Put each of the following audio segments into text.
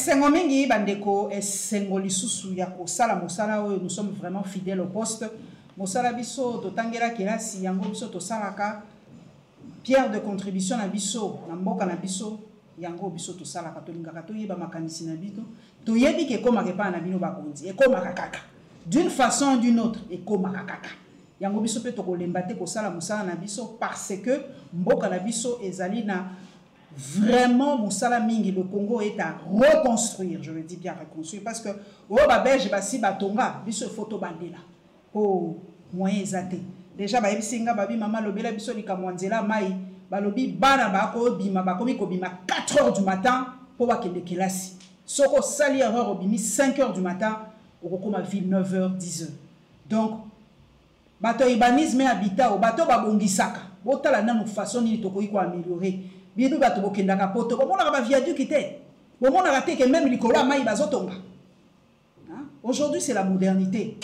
esengo mingi bandeko esengo lisusu ya kosala mosala oyo nous sommes vraiment fidèles au poste mosala biso totangela kelasi yango biso tosalaka pierre de contribution na biso na mboka na biso yango biso tosalaka tolingaka toyeba makanisi na bino toyebi ke ekomaka epai na bino bakonzi ekomaka kaka d'une façon ou d'une autre ekomaka kaka yango biso pe tokolemba te kosala mosala na biso parce que mboka na biso ezali na vraiment mosala mingi le Congo est à reconstruire, je le dis bien reconstruire parce que oh ba belge basi batonga biso photo bandela po moyen ezate déjà ba yebisinga babi mama lobela biso likamwanzela mai balobi bana bako bima bakomi ko bima 4h du matin po bakende kelasi soko sali erreur obimi 5h du matin okokoma ville 9h 10h donc bato urbanisme habitat o bato babongisaka botala nanu façon ni tokoyi ko améliorer bidu bato bokendaka poto bomona ba viaduc ite bomona te que même likola mai bazotonga aujourd'hui c'est la modernité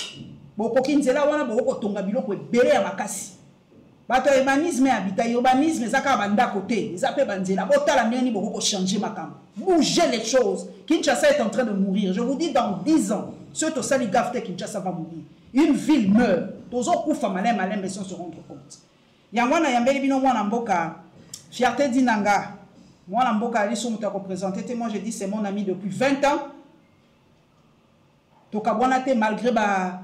bokokinzela wana bokotonga biloko ebele ya makasi bato urbanisme habitat urbanisme zaka banda côté ezape banzela botala ndeni boko changer makambo bouger les choses. Kinshasa est en train de mourir, je vous dis dans 10 ans ceux to sali gafte Kinshasa va mourir, une ville meurt tozo kufa malem malem mais sans se rendre compte yangwana yambeli bino mwana mboka fierté dinanga mwana mboka ali so muta représenter moi je dis c'est mon ami depuis 20 ans tokabwana te malgré ba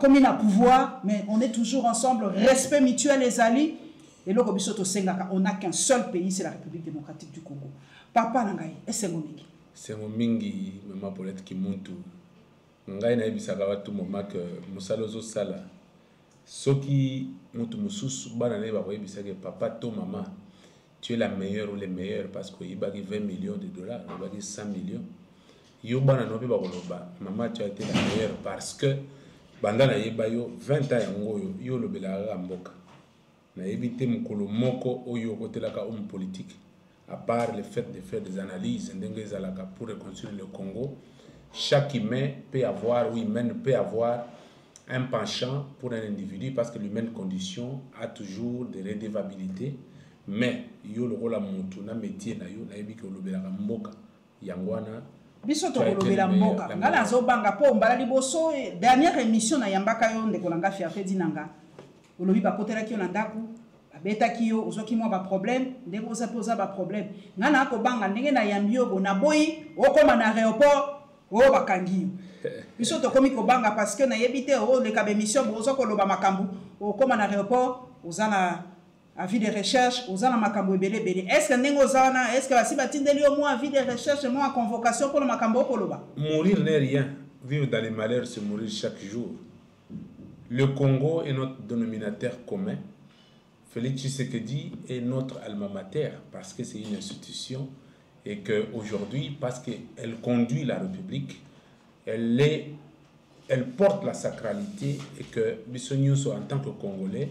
comme na pouvoir mais on est toujours ensemble, respect mutuel les alliés et le biso to sengaka on n'a qu'un seul pays, c'est la République démocratique du Congo. Papa nangai c'est mon mingi mama Paulette Kimuntu ngai na ebisaka watu moma que musalozo sala soki mutu mususu bana na ba ebisaka papa to mama tu es la meilleure ou les meilleurs parce que il bagi 20 millions de dollars, il bagi 100 millions. Yo bana no pe ba koloba maman tu as été la meilleure parce que banda na yeba yo 20 ans yango yo lobela mboka na ebité mukolo moko oyo kotelaka homme politique à part le fait de faire des analyses pour reconstruire le Congo. Chaque humain peut avoir ou humaine peut avoir un penchant pour un individu parce que l'humaine condition a toujours des redevabilités. Mais yo le rôle à montou na métier na yo na yebi ko lobela mboka yangwana biso to lobela mboka ngala zo banga po mbala liboso dernière émission na yambaka yo ndeko nanga fierté dinanga olobi ba kotela ki na ndaku abeta ki yo ozoki mo ba problème ndeko za poza ba problème ngana ko banga ndenge na yambio bo na boyi okoma na aéroport o bakangi biso to komi ko banga parce que na yebite o le ka émission bo zo ko loba makambu okoma na aéroport ozana avis de recherche, aux gens makambo ebele bele. Est-ce que nengo zana, est-ce que la sibatindeli au moins avis de recherche, et moins convocation pour le makambo koloba? Mourir n'est rien. Vivre dans les malheurs, c'est mourir chaque jour. Le Congo est notre dénominateur commun. Félix Tshisekedi est notre alma mater parce que c'est une institution et qu'aujourd'hui, parce qu'elle conduit la République, elle porte la sacralité et que Bissonioso en tant que Congolais,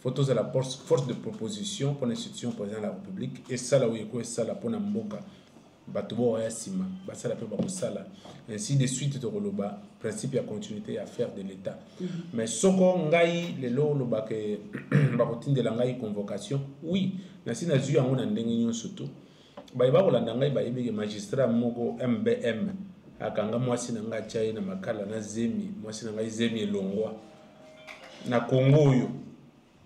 photos à la force de proposition pour l'institution président de la République et ça là où et ça là pour Namboka batubo ya sima basa la pe bakosala ainsi de suite de roloba principe ya continuité à faire de l'état mais soko ngai lelo loba ke bakotindela ngai convocation oui na sina zu yango na ndenge nyonso to ba kolanda ngai ba yebeke magistrat moko MBM akanga mwasi na ngai chai na makala na zemi mwasi na ngai zemi elongwa na Congo yo.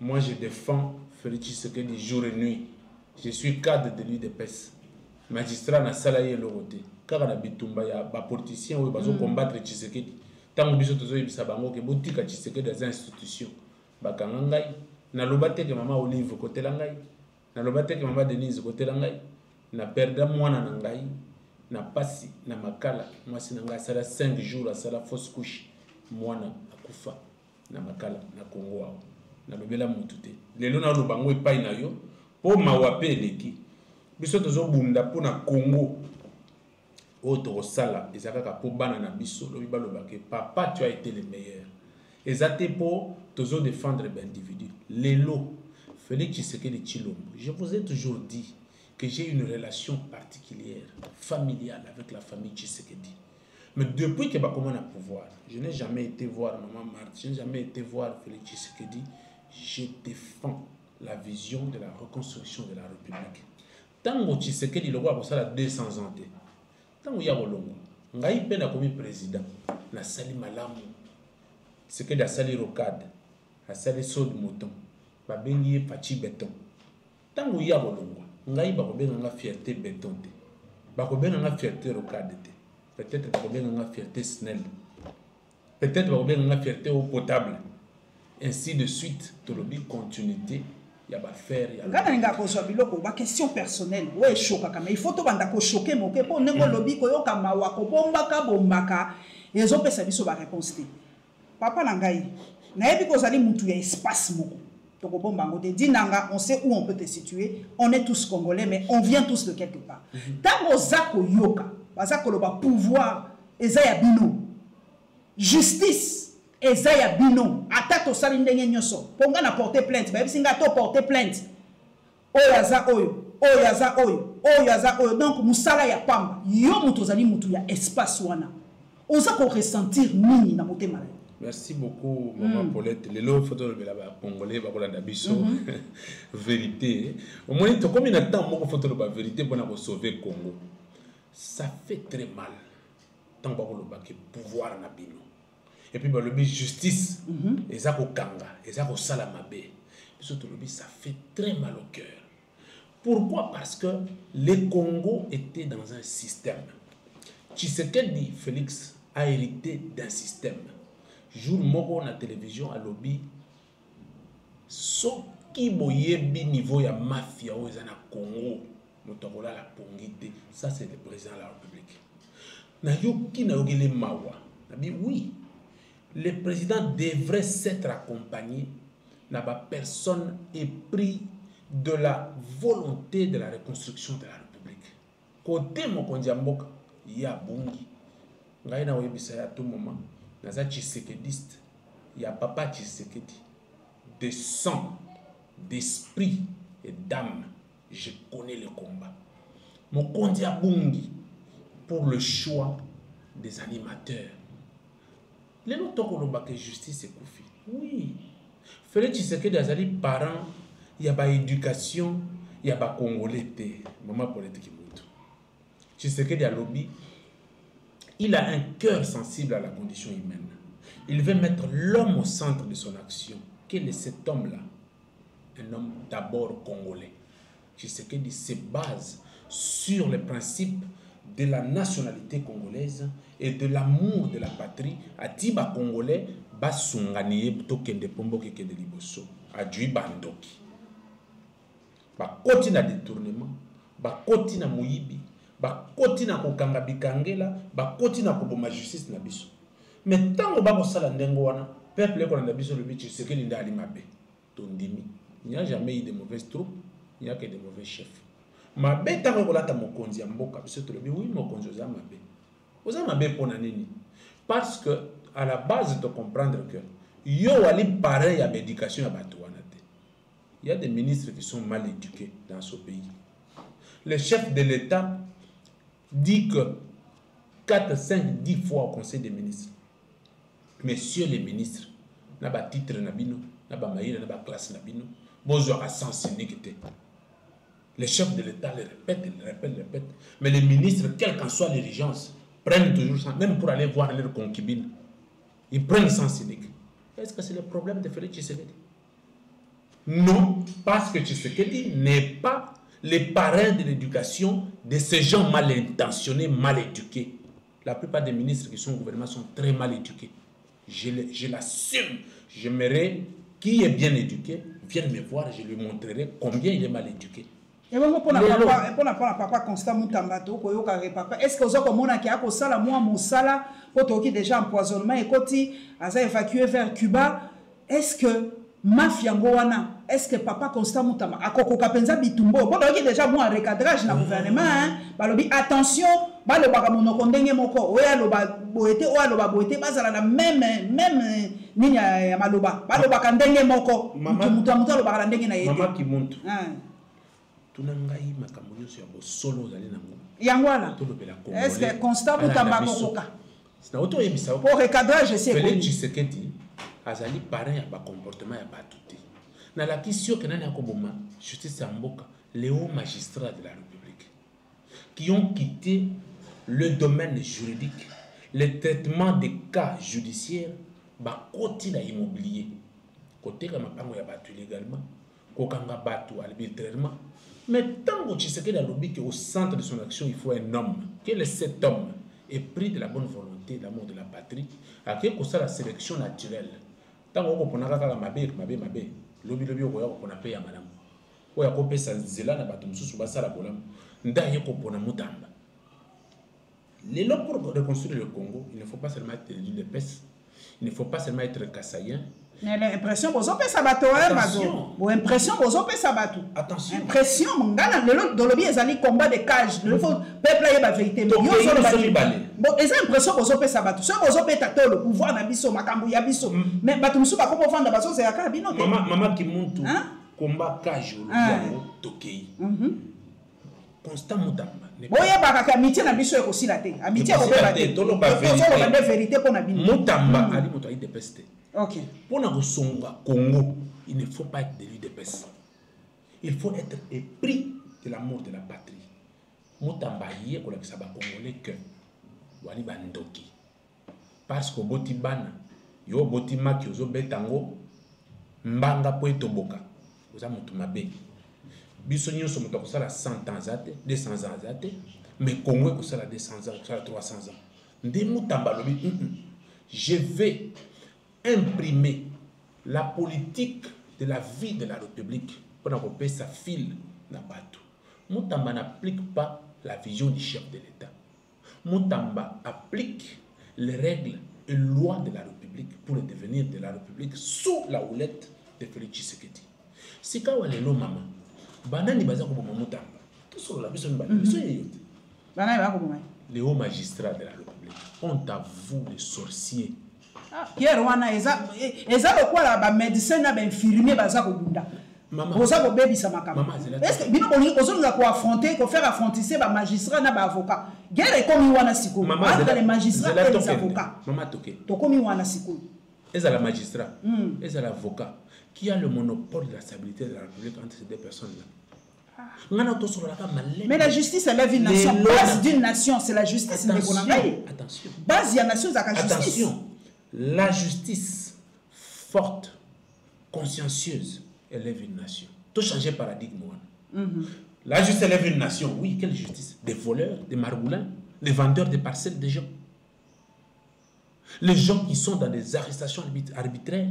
Moi, je défends Félix Tshisekedi jour et nuit. Je suis cadre de l'UDPS. Magistrat na salarié le roté. Car on a bitumba ya ba politicien ou bazo combattre Tshisekedi. Tant biso tozo yebisa bango ke botika Tshisekedi dans institution. Ba kangai na lobate ke mama Olive côté la ngai. Na lobate ke mama Denise côté la ngai. Na perda mwana na ngai. Na pasi na makala. Moi si na ngai sala 5 jours à sala fausse couche. Mwana akufa na makala na Congo. Na lobela mutute lelo na lobango epai na yo po mawape eleki biso tozo bunda po na Congo o to sala ezaka po bana na biso lobi baloba ke papa tu as été le meilleur ezate po tozo défendre l'individu lelo Félix Tshisekedi Tshilombo. Je vous ai toujours dit que j'ai une relation particulière familiale avec la famille Tshisekedi. Mais depuis que Bakoman a pouvoir, je n'ai jamais été voir Maman Marthe, je n'ai jamais été voir Félix Tshisekedi. Je défends la vision de la reconstruction de la République. Tant que Tshisekedi le roi pour ça 200 ans. Tant qu'il y a Rolongo, ngai pe na komi président, na sali malamu. C'est que da sali rocade, a sali saut de mouton, ba bengi fachi béton. Tant qu'il y a Rolongo, ngai ba ko benga fierté béton te. Ba ko benga fierté rocade te. Peut-être ba ko benga fierté snell. Peut-être ba ko benga fierté eau potable. Ainsi de suite, tolobi continuité. Il y a pas faire, il y a ba question personnelle ouais choka kama il faut to banda ko choquer mo ke po nengo lobi ko yoka mawa ko bombaka ezo pesa biso ba réponse te papa na ngai na yebi ko zali mutu ya espace moko to ko bomba ngo te dinanga on sait où on peut te situer on est tous congolais mais on vient tous de quelque part tango zako yoka bazako loba pouvoir eza ya bino justice Ezaya bino atato sali ndenge nyoso ponga na porter plainte ba bisinga to porter plainte oyaza oyo donc musala ya pamba yo mutu zali mutu ya espace wana oza ko ressentir nini na motema. Merci beaucoup maman Paulette lelo photo le ba congolais ba kolanda biso vérité au moins to combien de temps moko photo le ba vérité pour na ko sauver Congo ça fait très mal tant ba ko le ba ke pouvoir na bino. Et puis, le justice, et ça au kanga, et ça au salamabe. Ça fait très mal au cœur. Pourquoi? Parce que le Congo était dans un système. Tshisekedi Félix a hérité d'un système. Jour moko na télévision à lobby, so qui boyebi niveau ya mafia au na Congo, notokola la pongité. Ça c'est le président de la République. Na yoki na yogele mawa. Nabi oui. Le président devrait s'être accompagné n'a pas personne épris de la volonté de la reconstruction de la République. Côté Mokondiamboka, il y a Bungi. Ngai na oyebisa à tout moment, naza Tshisekediste, il y a papa Tshisekedi. De sang, d'esprit et d'âme, je connais le combat. Mokondiambungi pour le choix des animateurs. Les noms de justice et Koufi. Oui. Félix Tshisekedi azali parents, il y a pas éducation, il y a pas congolais. Maman politique mutu. Tshisekedi a lobby. Il a un cœur sensible à la condition humaine. Il veut mettre l'homme au centre de son action. Quel est cet homme-là? Un homme d'abord congolais. Tshisekedi se base sur les principes de la nationalité congolaise et de l'amour de la patrie. A Tiba congolais, Basunganiye, Tokende Pombo Kende Liboso, a Djui Bandoki. Ba koti na détournement, ba koti na muyibi, ba koti na kokanga bikangela, ba koti na koboma justice na biso. Mais tant que ba kosala ndengo wana, peuple ko na biso le bichi c'est que linda alimabe. Tondimi. Il n'y a jamais eu de mauvaises troupes, il n'y a que de mauvais chefs. Ma bête a regardé mon conduit en boca, oui, mon conduit aux amabe. Aux amabe pour nani. Parce que, à la base, de comprendre que, yo ali pareil à l'éducation à Batouanate. Il y a des ministres qui sont mal éduqués dans ce pays. Le chef de l'État dit que 4, 5, 10 fois au Conseil des ministres. Messieurs les ministres, n'a pas titre nabino, n'a pas maïre, n'a pas classe nabino, bonjour à sens iniquité. Les chefs de l'État le répètent. Mais les ministres, quelle qu'en soit l'urgence, prennent toujours ça, même pour aller voir leurs concubines. Ils prennent sens unique. Est-ce que c'est le problème de Félix Tshisekedi? Non, parce que Tshisekedi n'est pas le parrain de l'éducation de ces gens mal intentionnés, mal éduqués. La plupart des ministres qui sont au gouvernement sont très mal éduqués. Je l'assume. J'aimerais qui est bien éduqué vienne me voir et je lui montrerai combien il est mal éduqué. Et bon, pour papa Constant Mutambato, papa, est-ce que vous avez un qui a sala moi mon sala pour déjà empoisonnement et quand a évacué vers Cuba, est-ce que mafia ngoana, est-ce que papa Constant Mutamba a koko kapenza bitumbo, bon déjà moi recadrage na gouvernement hein, balobi attention, balo bagamono kondenge moko, oya loba boete bazala na même nini ya maloba, balo bakandenge moko, mutamutalo bakala ndenge na yete. Mama Kimuntu. Tunangai makambo sur ya solo zali nango yangwala est-ce que Constant Mutamba kokoka c'est auto yebisa pour recadrage c'est Félix Tshisekedi azali parrain ya ba comportement ya batuté na la question que nani akoboma justice ya mboka les hauts magistrats de la République qui ont quitté le domaine juridique, le traitement des cas judiciaires, bah côté la immobilier, côté comme il y a battu légalement, côté battu arbitrairement. Mais tant que tu sais que dans lobby au centre de son action, il faut un homme. Quel est cet homme? Est pris de la bonne volonté, de l'amour de la patrie, à quel que soit la sélection naturelle. Tant qu'on a mabé, lobby on a payé à madame. Ou à couper sa zéla na batum sous basa la bolam. Ndaye ko pona mutamba. Les lois pour reconstruire le Congo, il ne faut pas seulement être l'épaisse, il ne faut pas seulement être kassaïen. Mais l'impression que vous avez sabato, bon impression que vous avez sabato. Attention. Impression, mon gars, dans le bien, ils ont combat de cage. Le peuple a la vérité. Bon, ils ont l'impression que vous avez sabato. Ce que vous avez fait, le pouvoir n'abisso, makambo yabisso. Mais batumsu pas comment faire d'abord, c'est à carabino. Maman qui monte combat cage au Tokei. Constant mutamba. Boya baka amitié na biso aussi la té. Amitié ko ba té. Tolo ba vérité pour na bino. Mutamba ali moto ay dépeste. OK. Pour na songa Congo, il ne faut pas être de lui dépeste. Il faut être épris de l'amour de la patrie. Mutamba yé ko la kisaba congolais que wali bandoki. Parce que boti bana yo boti maki ozo betango mbanga po etoboka. Oza mutu mabe. Biso nyonso moto akosala 100 ans ate 200 ans ate mais Congo ekosala 200 ans ekosala 300 ans nde mutamba lobi je vais imprimer la politique de la vie de la République pour qu'on sa file na bato. Mutamba n'applique pas la vision du chef de l'État. Mutamba applique les règles et lois de la République pour le devenir de la République sous la houlette de Félix Tshisekedi. Si quand on est là maman banani baza ko mutamba tout sur la biso mbana biso yeyote banani ba ko bomai les hauts magistrats de la République ont à vous les sorciers Pierre wana eza lokola ba médecin na ba infirmier baza ko bunda maman boza ko bebisa makama est-ce que bino bolingi kozonga ko affronter ko faire affronter ba magistrat na ba avocat guerre comme wana siko entre les magistrats et les avocats maman toké to comme wana siko eza la magistrat eza l'avocat qui a le monopole de la stabilité de la République entre ces deux personnes-là. Mais la justice élève une nation. Base d'une nation, c'est la justice. Attention. Base de la nation, c'est la justice. Attention. La justice forte, consciencieuse, élève une nation. Tout changer paradigme. La justice élève une nation. Oui, quelle justice? Des voleurs, des margoulins, des vendeurs de parcelles de gens. Les gens qui sont dans des arrestations arbitraires.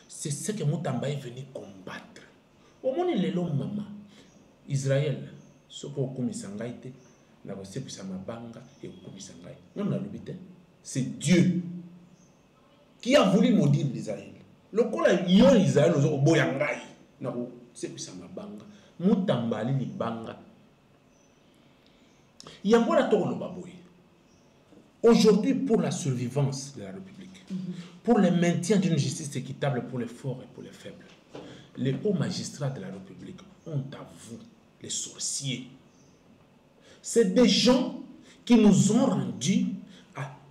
C'est ce que Mutamba est venu combattre. Au moins, les longs maman, Israël, ce qu'on commissangaï, c'est Dieu qui a voulu maudire l'Israël. Le coup là, Israël, Mutamba li banga. Il y a quoi aujourd'hui, pour la survivance de la République, pour le maintien d'une justice équitable pour les forts et pour les faibles, les hauts magistrats de la République ont à vous, les sorciers. C'est des gens qui nous ont rendu,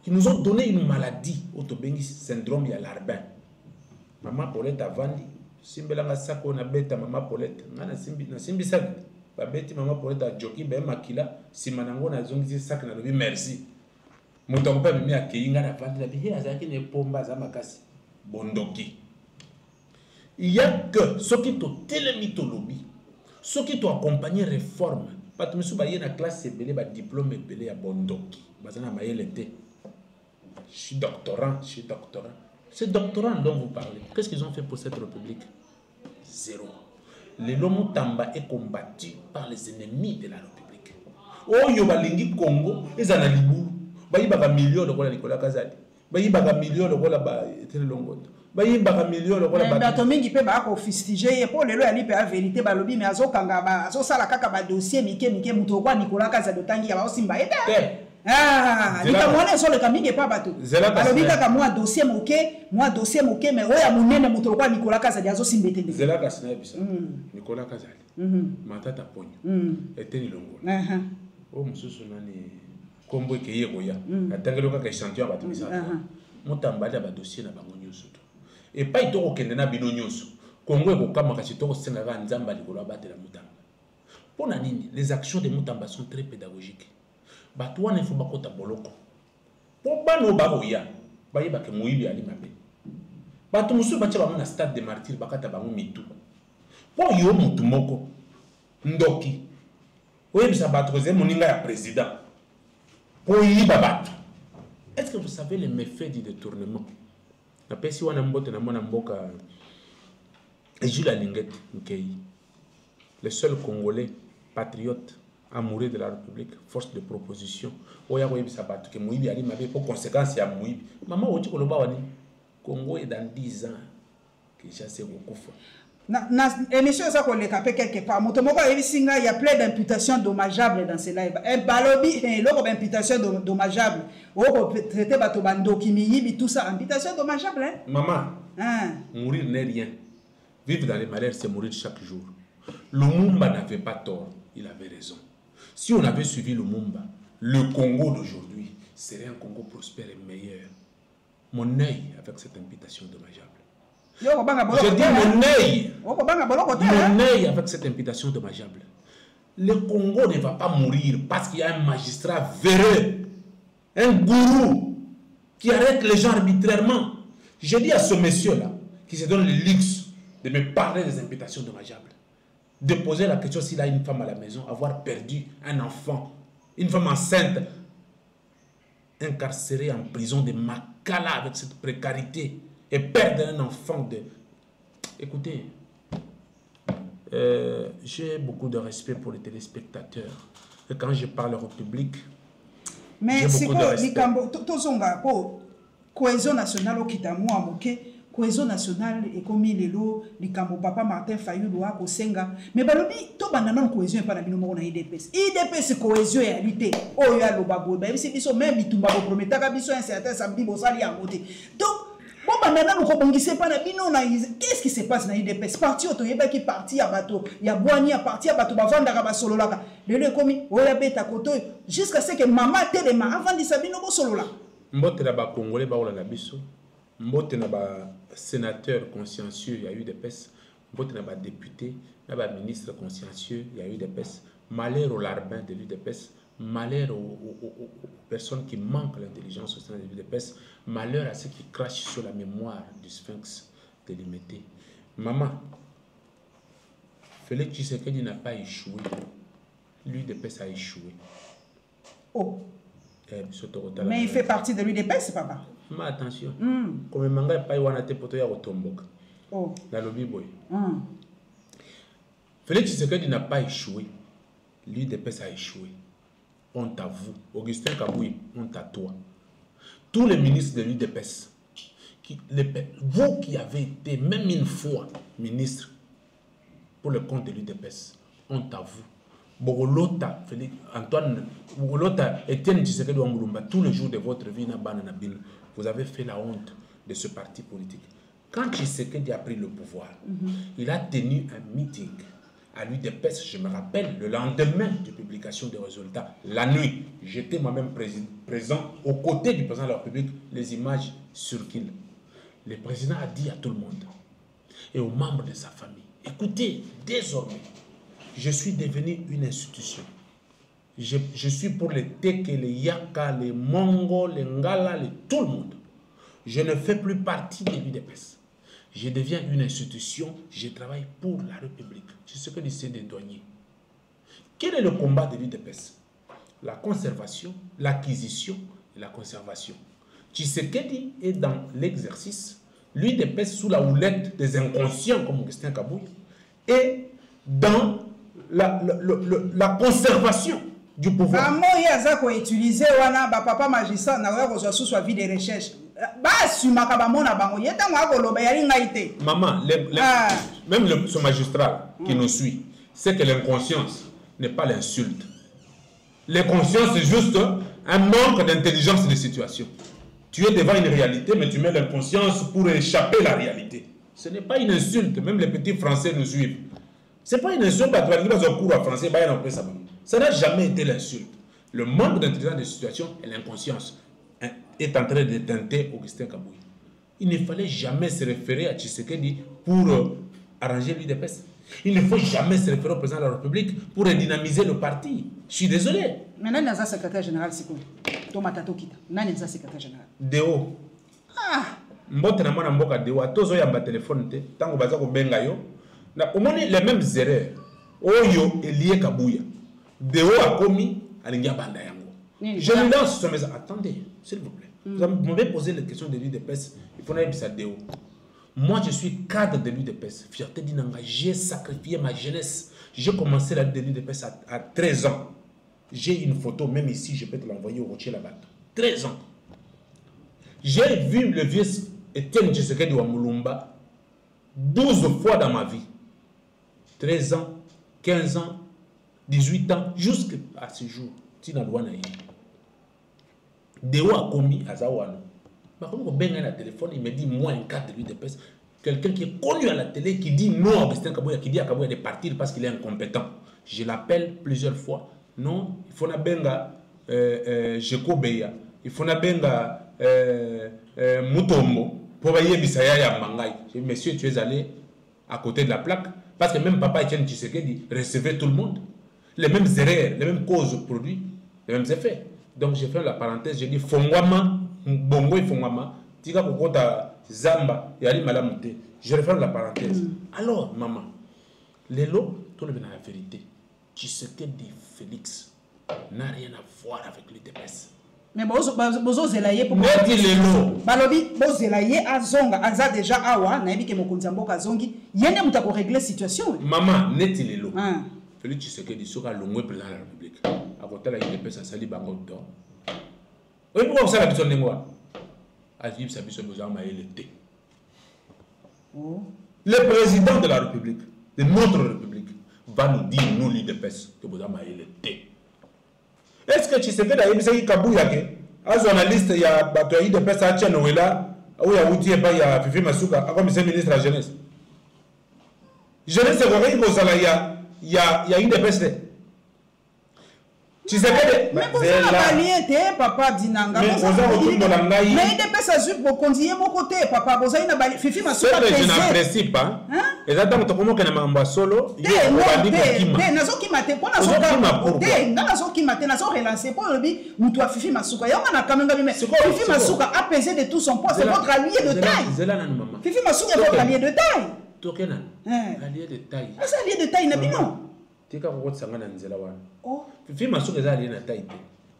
qui nous ont donné une maladie, autobengi syndrome ya l'arbin. Maman Paulette a vendu, simbelanga sako na beta maman Paulette, na simbi sak, ba beti maman Paulette a joki be makila, simanango na zongi sak na lobi merci. Moto pas mis à Kéinga na vente la vie azaki ne pomba za makasi bondoki. Il y a que ceux qui t'ont télémitologie, ceux qui t'ont accompagné réforme, pas tout monsieur baye na classe c'est belé ba diplôme belé à bondoki. Bazana maye l'été. Je suis doctorant. Ces doctorants dont vous parlez, qu'est-ce qu'ils ont fait pour cette république? Zéro. Le Mutamba est combattu par les ennemis de la république. Oh yo balingi Congo, ils en a libou. Bayi baka million de kola Nicolas Kazadi. Bayi baka million de kola ba Télé Longoto. Bayi baka million de kola ba. Bato mingi pe ba ko fustiger et pour lelo ali pe a vérité ba lobi mais azo kanga ba azo sala kaka ba dossier mike muto kwa Nicolas Kazadi tangi ya ba osimba ete. Ah, lika mwana so le kamingi pa bato. Alobi kaka moi dossier moke mais oya munene muto kwa Nicolas Kazadi azo simbete ndenge. Zela kasina bisa. Nicolas Kazadi. Matata ponyo. Eteni Longoto. Oh mususu nani Kombo ke yegoya atangelo kaka échantillon ba tumisa Mutamba ba dossier na bango nyusu to et pas itoko kende na bino nyusu Kongo ekokama kasi toko senga ka nzamba likolo abatela Mutamba Pour Nanini, les actions de Moutamba sont très pédagogiques. Batouan ne faut pas qu'on taboloko. Pour pas nous baroya, baye bake moibi ali mabe. Batou musu bache ba mon stade de martyr bakata ba mitu. Pour yo mutu moko ndoki. Oui, ça va trouver moninga ya président. Pour y babatu. Est-ce que vous savez les méfaits du détournement? La pesi wana mbote na mona mboka et Jules Alinguet Nkei. Le seul Congolais patriote amoureux de la République, force de proposition. Oya Oyebi Sabatu, que Moïbi Ali m'avait pour conséquence à Moïbi. Maman, Ochi Koloba Wani, Congo est dans 10 ans que j'ai assez beaucoup fait. Émission ça qu'on les capé quelque part. Motomoko il y a plein d'imputations dommageables dans ces lives. Un balobi, l'autre imputation dommageable. On peut traiter bato bando kimi tout ça, imputation dommageable hein. Maman, mourir n'est rien. Vivre dans les malheurs, c'est mourir chaque jour. Lumumba n'avait pas tort, il avait raison. Si on avait suivi Lumumba, le Congo d'aujourd'hui serait un Congo prospère et meilleur. Mon œil avec cette imputation dommageable. Je dis mon œil avec cette imputation dommageable. Le Congo ne va pas mourir parce qu'il y a un magistrat véreux, un gourou qui arrête les gens arbitrairement. Je dis à ce monsieur-là qui se donne le luxe de me parler des imputations dommageables, de poser la question s'il a une femme à la maison, avoir perdu un enfant, une femme enceinte, incarcérée en prison de Makala avec cette précarité et perdre un enfant de... Écoutez, j'ai beaucoup de respect pour les téléspectateurs et quand je parle au public, mais c'est quoi les Cambo, cohésion nationale au Kitamu à Moké, cohésion nationale et comme il lo les Cambo papa Martin Fayulu à Kosenga, mais balobi to banana cohésion pas na bino mo na IDPS. IDPS cohésion et réalité. Oh ya lo babo, ba c'est biso même bitumba bo prometa ka biso un certain samedi bo sali à côté. Donc bon, qu'est-ce qui se passe dans l'IDPS? Parti auto, il y a qui parti à bateau, il y a Boigny à partir à bateau, avant à solo là. Le commis, on l'a bête à côté, jusqu'à ce que maman téléma avant de s'habiller au solo là. Mbote na ba Congolais ba ola na biso. Mbote na ba sénateur consciencieux, il y a eu des pèses. Mbote na ba député, na ba ministre consciencieux, il y a eu des pèses. Malheur au larbin de l'UDPS. Malheur aux personnes qui manquent l'intelligence au sein de l'UDPS. Malheur à ceux qui crachent sur la mémoire du sphinx de l'Imété. Maman, Félix Tshisekedi n'a pas échoué. L'UDPS a échoué. Oh. Mais il fait partie de l'UDPS, papa. Mais attention. Comme le manga n'est pas eu poto ya otomboka. Oh. Dans le biboy. Félix Tshisekedi n'a pas échoué. L'UDPS a échoué. Honte à vous. Augustin Kaboui, honte à toi. Tous les ministres de l'UDPS, vous qui avez été même une fois ministre pour le compte de l'UDPS, honte à vous. Bogolota, Antoine, Bogolota, Etienne Tshisekedi Wambulumba, tous les jours de votre vie, vous avez fait la honte de ce parti politique. Quand Tshisekedi a pris le pouvoir, il a tenu un meeting à l'UDPS, je me rappelle, le lendemain de publication des résultats, la nuit, j'étais moi-même présent aux côtés du président de la République, les images circulent. Le président a dit à tout le monde et aux membres de sa famille, écoutez, désormais, je suis devenu une institution. Je suis pour les Teke, les Yaka, les Mongo, les Ngala, tout le monde. Je ne fais plus partie de l'UDPS. Je deviens une institution, je travaille pour la République. C'est ce que j'essaie de douanier. Quel est le combat de l'UDPS? La conservation, l'acquisition et la conservation. Tshisekedi est dans l'exercice, l'UDPS sous la houlette des inconscients comme Augustin Kaboui, et dans la conservation du pouvoir. Maman, il y a ça qu'on utilise, papa magistrat, n'a pas sous avis de recherche. Maman, même ce magistrat qui nous suit, c'est que l'inconscience n'est pas l'insulte. L'inconscience, c'est juste un manque d'intelligence de situation. Tu es devant une réalité, mais tu mets l'inconscience pour échapper à la réalité. Ce n'est pas une insulte, même les petits Français nous suivent. Ce n'est pas une insulte à toi, dans un cours en français, ça n'a jamais été l'insulte. Le manque d'intelligence de situation et l'inconscience est en train de teinter Augustin Kaboui. Il ne fallait jamais se référer à Tshisekedi pour arranger l'UDPS. Il ne faut jamais se référer au président de la République pour redynamiser le parti. Je suis désolé. Mais nani est secrétaire général c'est quoi? Tomatato Kita. Nani est secrétaire général? Deo. Ah. Mbote na mwana mboka Deo. Tozo yamba téléphone te. Tango baza ko benga yo. Na omoni les mêmes erreurs. Oyo Elie Kabouya. Deo a commis alingia banda yango. Je lui lance ce message. Attendez, s'il vous plaît. Vous m'avez posé la question de l'UDPS. Il faut n'aller ça Deo. Moi, je suis cadre de l'UDPS. Fierté d'Inanga. J'ai sacrifié ma jeunesse. J'ai commencé la de l'UDPS à 13 ans. J'ai une photo, même ici, je peux te l'envoyer au Rocher là-bas. 13 ans. J'ai vu le vieux Etienne Tshisekedi wa Mulumba 12 fois dans ma vie. 13 ans, 15 ans, 18 ans, jusqu'à ce jour. Tina Douana yi. Deo a commis à Zawano. Quand on a la téléphone, il me dit, moi, un cadre de l'UDPS, quelqu'un qui est connu à la télé, qui dit non à Augustin Kabouya, qui dit à Kabouya de partir parce qu'il est incompétent. Je l'appelle plusieurs fois. Non, il faut na benga Jeko Beya, il faut na benga Mutombo, pour voyer Bisaya ya Mangai. Je dis, monsieur, tu es allé à côté de la plaque, parce que même papa Etienne Tshisekedi recevait tout le monde. Les mêmes erreurs, les mêmes causes produits, les mêmes effets. Donc, je fais la parenthèse, je dis, Fongwama, Bongo et Fongwama, Tika Kokota Zamba, Yali Malamute. Je referme la parenthèse. Alors, maman, les lots, tout le monde a la vérité. Tshisekedi Félix n'a rien à voir avec l'UDPS. Mais bozo zelaye pour mais dit les lots. Balobi bozo zelaye azonga aza déjà awa na yebike mokonzi mboka azongi yende mutako régler situation. Maman, neti les lots. Félix Tshisekedi soka longwe président de la République. À côté la UDPS a sali bango d'or. Oui, pourquoi ça la besoin de moi? Agib Sabiso besoin ma l'été. Le président de la République, de notre République, va nous dire, nous, l'UDPS, que vous avez l'été. Est-ce que tu sais que d'ailleurs, Kabouya, un journaliste, il y a Batoyi de Pesa Tchanouela, où il y a Outi et il y a Fifi Masuka, comme c'est ministre de la Jeunesse. Jeunesse, c'est vrai qu'il y a une DPS. Tu sais que mais vous avez papa Dinanga. Mais il DPS a su pour continuer mon côté, papa. Vous avez une Fifi Masuka. Je n'apprécie pas. Exactement, tu comprends que je suis solo. Je suis Fifi Masuka. Fifi Masuka a pesé de tout son poids. C'est votre allié de taille. Fifi Masuka est votre allié de taille. Allié de taille. C'est allié de taille, non? Tu as vu ça oh. Fifi Masuka est allié de taille.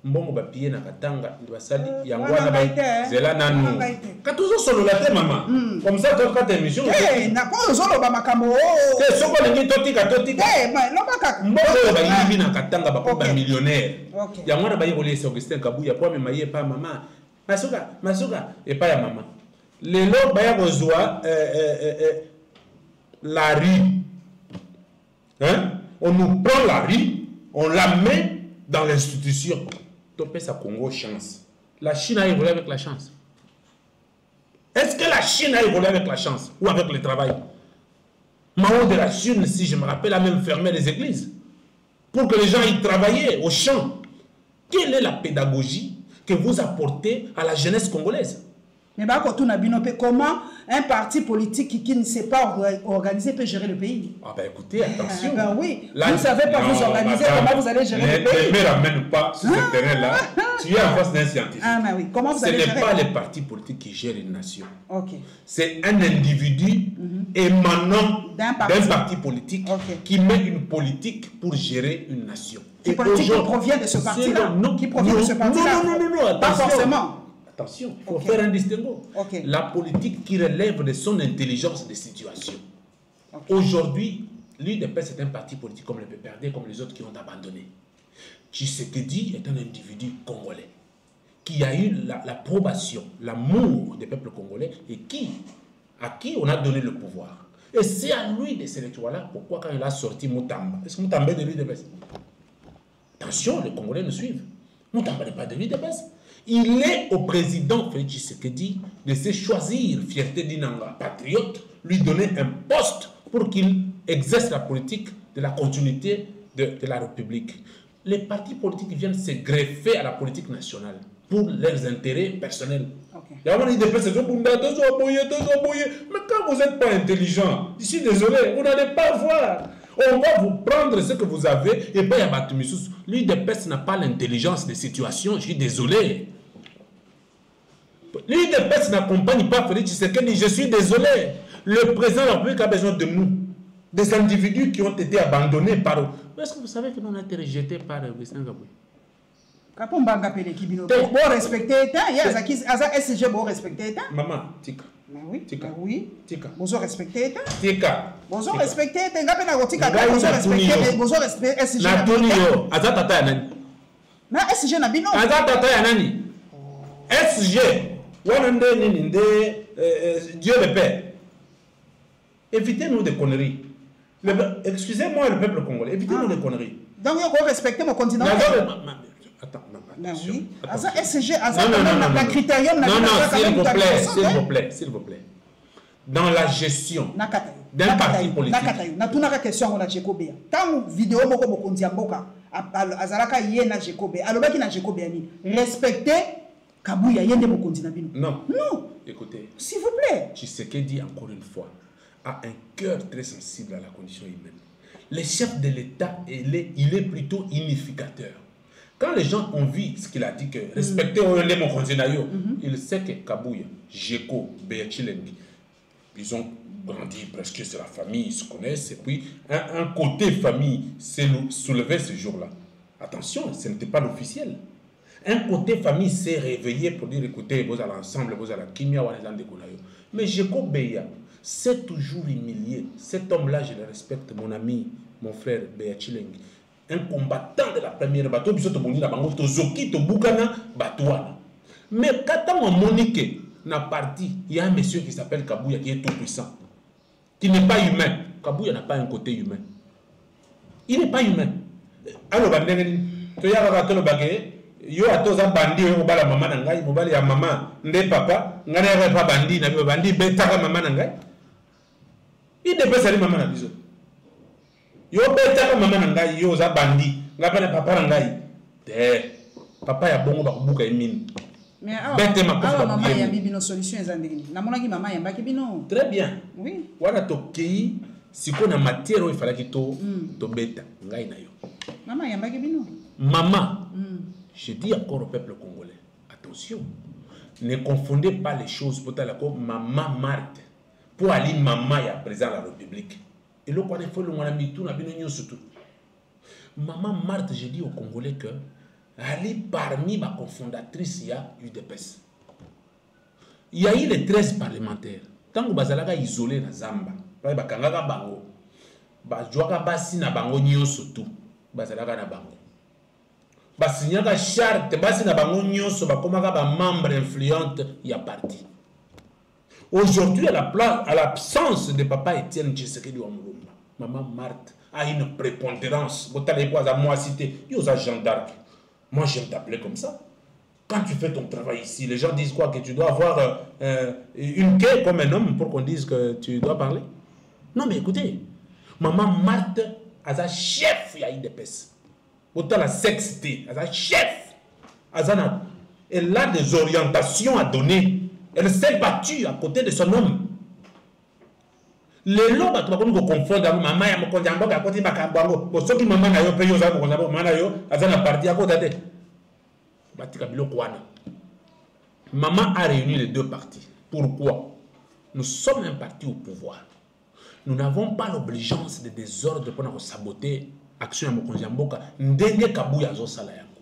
Mbongo ba pied na katanga ndibasali yango na ba zela nanu katuzo solo la te maman comme ça toi quand émission na ko solo ba makambo te soko lingi totika ma lo makaka mbongo ba yibi na katanga ba ko ba millionnaire yango na ba yiko lesa Augustin Kabouya pour me maye pa maman Masuka et pas ya maman lelo ba ya kozwa la rue hein on nous prend la rue on la met dans l'institution. Topé à Congo chance. La Chine a évolué avec la chance. Est-ce que la Chine a évolué avec la chance ou avec le travail? Mao de la Chine, si je me rappelle, a même fermé les églises pour que les gens y travaillaient au champ. Quelle est la pédagogie que vous apportez à la jeunesse congolaise? Mais comment un parti politique qui ne sait pas organiser peut gérer le pays? Ah ben écoutez, attention. Ben oui, vous ne savez pas vous organiser, comment vous allez gérer le pays? Ne me ramène pas sur ce terrain-là. Tu es en face d'un scientifique. Ah ben oui, comment vous allez gérer? Ce n'est pas les partis politiques qui gèrent une nation. Okay. C'est un individu émanant d'un parti politique qui met une politique pour gérer une nation. Qui politique qui provient de ce parti-là? Qui provient de ce parti-là? Non, pas forcément. Attention, il faut faire un distinguo. La politique qui relève de son intelligence de situation. Aujourd'hui, l'UDPS est un parti politique comme le PPRD, comme les autres qui ont abandonné. Tshisekedi est un individu congolais qui a eu l'approbation, l'amour des peuples congolais et à qui on a donné le pouvoir. Et c'est à lui de ces électorats-là pourquoi quand il a sorti Moutamba. Est-ce que Moutamba est de l'UDPS? Attention, les Congolais nous suivent. Moutamba n'est pas de l'UDPS. Il est au président Félix Tshisekedi de se choisir, fierté d'Inanga, patriote, lui donner un poste pour qu'il exerce la politique de la continuité de la République. Les partis politiques viennent se greffer à la politique nationale. pour leurs intérêts personnels. Okay. Mais quand vous n'êtes pas intelligent, je suis désolé, vous n'allez pas voir. On va vous prendre ce que vous avez et pas y a l'UDPS n'a pas l'intelligence des situations, je suis désolé. L'UDPS n'accompagne pas Félix Tshisekedi, je suis désolé. Le président de la République a besoin de nous. Des individus qui ont été abandonnés par eux. Est-ce que vous savez que nous on a été rejetés par Christian Kabouya? Bon respecter l'État, il y a SG bon respecter l'État. Maman, tika. Oui, tika. Oui. Tika. Bonjour respecter l'État. Tika. Bonjour respecter l'État. Ngape na gotika bonjour respecter, bonjour respecter SG. Na tuni yo, aza tata ya nani? Na SG na bino. Aza tata ya nani? SG. Wana nde nini nde Dieu le Père. Évitez-nous des conneries. Excusez-moi le peuple congolais, évitez-nous des conneries. Donc il faut respecter mon continent. Attends, oui. attention. SG, non, critérium. Non, s'il vous plaît. Dans la gestion d'un parti politique. Natunaka question on a Jekobea. Tant vidéo moko mokonzi mboka azalaka yena Jekobea. Alobaki na Jekobea ni respecter Kabouya yende mokonzi na bino. Non. Écoutez. S'il vous plaît. Tshisekedi encore une fois a un cœur très sensible à la condition humaine. Le chef de l'État, il est plutôt unificateur. Quand les gens ont vu ce qu'il a dit, que respecter mon continent, il sait que Kabouya, Jeko, Beachilengi, ils ont grandi presque sur la famille, ils se connaissent, et puis un côté famille s'est soulevé ce jour-là. Attention, ce n'était pas l'officiel. Un côté famille s'est réveillé pour dire, écoutez, vous allez ensemble, vous allez kimia, vous allez mais Jeko Beya, c'est toujours humilié. Cet homme-là, je le respecte, mon ami, mon frère Beachilengi. Un combattant de la première bateau, mais quand on monique na parti, il y a un monsieur qui s'appelle Kabouya qui est tout puissant, qui n'est pas humain. Kabouya n'a pas un côté humain. Il n'est pas humain. Alors, yo atoza bandi yo bala mama na ngai mobali ya mama nde papa ngana ya pa bandi na bandi betaka mama na ngai ide pesa li mama na biso yo betaka mama na ngai yo za bandi ngapa na papa na ngai te papa ya bongo bakubuka emini mais awa mama ya bibino solution ezandeli na monaki mama ya mbaki bino très bien oui wana tokei siko na matière o ifalaki to beta ngai na yo mama ya mbaki bino mama. Je dis encore au peuple congolais, attention, ne confondez pas les choses pour tel comme maman Marthe, pour aller maman et à présent la République. Et là, quand il faut le monami tout, surtout. Maman Marthe, je dis aux Congolais que elle est parmi ma cofondatrice, il y a UDPS. Il y a eu les 13 parlementaires. Tant que Bazalaka isolé na Zamba, Bakangaka Bango, Bajoaka Basi na Bango Nyo surtout, Bazalaka na Bango. Basignaka charte basi na bango nyonso bakomaka ba membre influente ya parti. Aujourd'hui à l'absence de papa Étienne Tshisekedi wa Mulumba, maman Marthe a une prépondérance. Botale quoi à moi cité, yo za Jean d'Arc. Moi j'aime t'appeler comme ça. Quand tu fais ton travail ici, les gens disent quoi que tu dois avoir une quai comme un homme pour qu'on dise que tu dois parler. Non mais écoutez, maman Marthe a sa chef ya IDPS. Autant la sexté, elle a chef, elle a des orientations à donner. Elle s'est battue à côté de son homme. Les lots, tu vas confondre avec maman et mon conjoint à côté de ma cambango. Pour ceux qui maman a eu payé aux amours, maman a eu, elle a parti à côté de. Maman a réuni les deux partis. Pourquoi? Nous sommes un parti au pouvoir. Nous n'avons pas l'obligeance de désordre pour nous saboter. Action à mon conjamboka, ndenge Kabouya zo sala yango.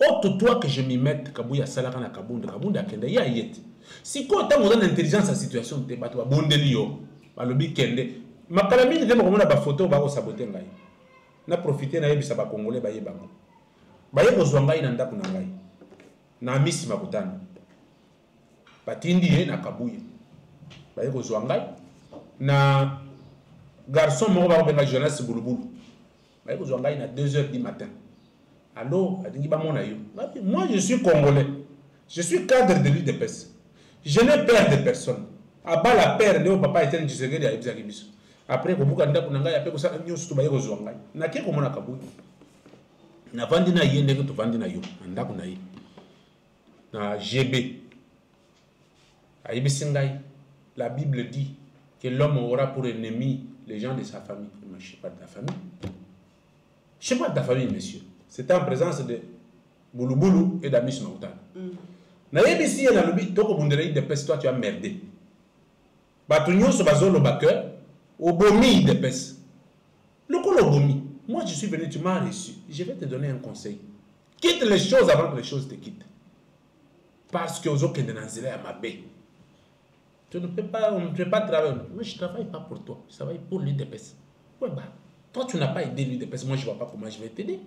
Autre toi que je m'y mette Kabouya sala kana Kabunda kende ya yeti. Si ko ta ngona intelligence à situation te bato ba bondeli yo, ba lobi kende. Makala mingi te mo na ba photo ba ko saboter ngai. Na profiter na yebisa ba congolais ba yebango. Ba yebo zwa ngai na ndako na ngai. Na misi makutana. Batindi na Kabouya. Ba yebo zwa ngai na garçon mo ba benga jeunesse bulubulu. Vous avez à 2h du matin. Allô, moi je suis congolais. Je suis cadre de l'UDPS. Je n'ai peur de personne. À bas la peur de papa était Tshisekedi à Ibzakibiso. Après, vous avez appelé ça, nous sommes tous les gens. N'a qu'à comment Kabouya. Na vandi na yende que tu vandi na yo. Anda kuna yi. dans GB. La Bible dit que l'homme aura pour ennemi les gens de sa famille. Mais je ne sais pas de ta famille. Je ne sais pas de ta famille, monsieur. C'était en présence de Boulouboulou et d'Amis Maoutan. Naïbisi et Naloubi, toi, comme on dirait, toi, tu as merdé. Batunyo, ce bazo, le backer, au bomi, dépêche. Le col au bomi. Moi, je suis venu, tu m'as reçu. Je vais te donner un conseil. Quitte les choses avant que les choses te quittent. Parce que aux autres qui sont à ma baie. Tu ne peux pas, on ne peut pas travailler. Moi, je ne travaille pas pour toi. Je travaille pour l'UDPS. Ouais, bah, toi, tu n'as pas aidé l'UDPS. Moi, je ne vois pas comment je vais t'aider.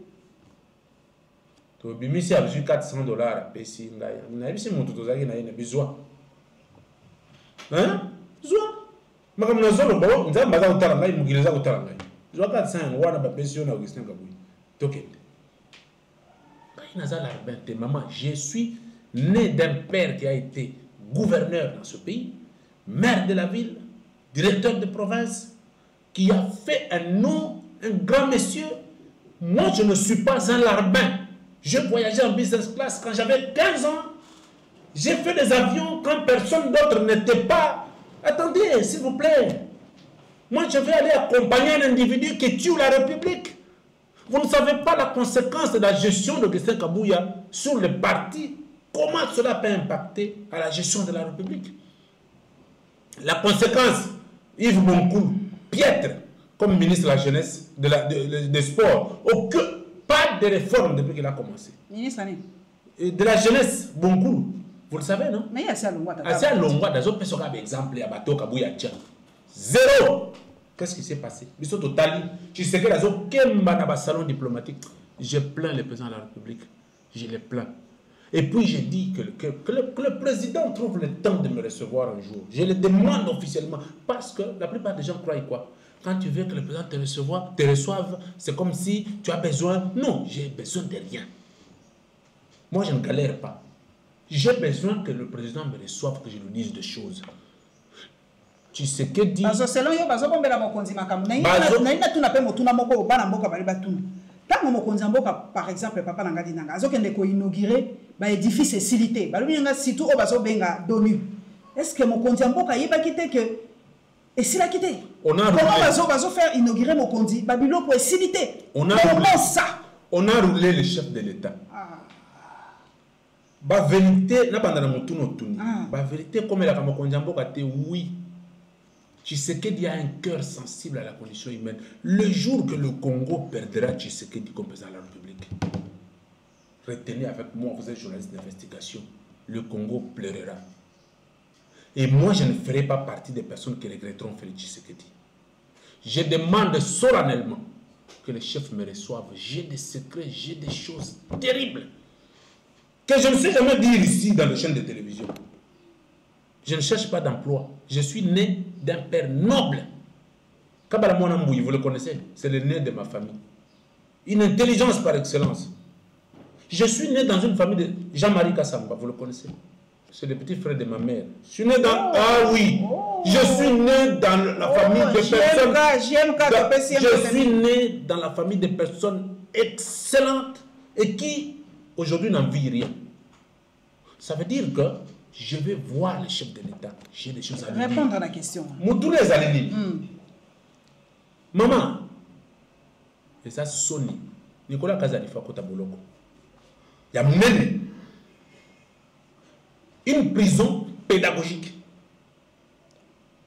Tu as besoin de $400 à payer. Tu as besoin. Hein? Besoin. Je suis besoin de maman, je suis né d'un père qui a été gouverneur dans ce pays, maire de la ville, directeur de province, qui a fait un nom, un grand monsieur. Moi, je ne suis pas un larbin. Je voyageais en business class quand j'avais 15 ans. J'ai fait des avions quand personne d'autre n'était pas. Attendez, s'il vous plaît. Moi, je vais aller accompagner un individu qui tue la République. Vous ne savez pas la conséquence de la gestion de Augustin Kabouya sur le parti. Comment cela peut impacter à la gestion de la République? La conséquence, Yves Boncourt, piètre comme ministre de la jeunesse, des sports. Pas de réforme depuis qu'il a commencé. Ministre de la jeunesse, Boncourt. Vous le savez, non? Mais il y a assez long. Assez long, dans d'autres personnes, par exemple, il y a Bateau Kabouya. Zéro. Qu'est-ce qui s'est passé? Tu sais que la zone salon diplomatique, je plains le président de la République. Je les plains. Et puis j'ai dit que le président trouve le temps de me recevoir un jour. Je le demande officiellement. Parce que la plupart des gens croient quoi? Quand tu veux que le président te reçoive, c'est comme si tu as besoin. Non, j'ai besoin de rien. Moi, je ne galère pas. J'ai besoin que le président me reçoive, que je lui dise des choses. Tu sais que dit. Par exemple, papa Nangadi Nanga, inauguré l'édifice Silité. Est-ce que mon kondi amboka yeba quitté que et s'il a quitté? Comment va faire inaugurer mon kondi Babylone pour Silité? Comment ça? On a roulé le chef de l'État. La vérité, la vérité comme la Kamokondi amboka te oui. Tshisekedi a un cœur sensible à la condition humaine. Le jour que le Congo perdra Tshisekedi comme président de la République, retenez avec moi, vous êtes journaliste d'investigation, le Congo pleurera. Et moi, je ne ferai pas partie des personnes qui regretteront Félix Tshisekedi. Je demande solennellement que les chefs me reçoivent. J'ai des secrets, j'ai des choses terribles que je ne sais jamais dire ici dans les chaînes de télévision. Je ne cherche pas d'emploi. Je suis né d'un père noble. Kabala Mouanamboui, vous le connaissez, c'est le né de ma famille. Une intelligence par excellence. Je suis né dans une famille de Jean-Marie Kassamba, vous le connaissez. C'est le petit frère de ma mère. Je suis né dans... Ah oui! Je suis né dans la famille de personnes... Je suis né dans la famille de personnes excellentes et qui, aujourd'hui, n'en vivent rien. Ça veut dire que je vais voir le chef de l'État. J'ai des choses à lui dire. Répondre à la question. Moutoules Alini. Maman. Et ça, Sony. Nicolas Kazalifa Kota Boloko. Il y a même une prison pédagogique.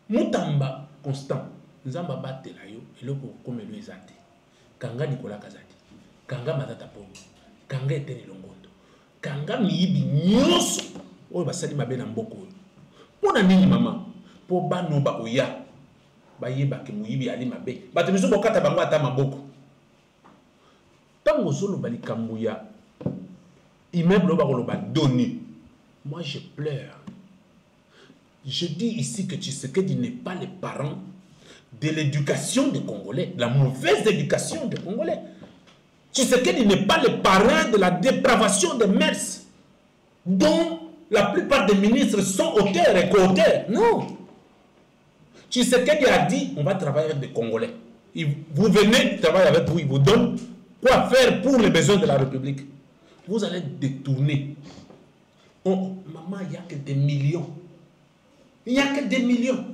Moutamba Constant. Nzamba Batelayo. Et le comme lui Zate. Kanga Nicolas Kazadi. Kanga Matata Pongo. Kanga Eteni Longondo. Kanga Miibi Nyoso. Oh, basali mabe na mboko. Pona nini mama? Po bano ba oya. Ba yeba ke muyibi ali mabe. Ba te miso bokata bango ata maboko. Tango solo bali kambuya. Immeuble ba koloba doni. Moi je pleure. Je dis ici que Tshisekedi n'est pas le parent de l'éducation des Congolais, la mauvaise éducation des Congolais. Tshisekedi n'est pas le parent de la dépravation des mœurs dont la plupart des ministres sont auteurs et co-auteurs. Non. Tshisekedi a dit, on va travailler avec des Congolais. Vous venez travailler avec vous, ils vous donnent quoi faire pour les besoins de la République. Vous allez détourner Maman, il n'y a que des millions. Il n'y a que des millions.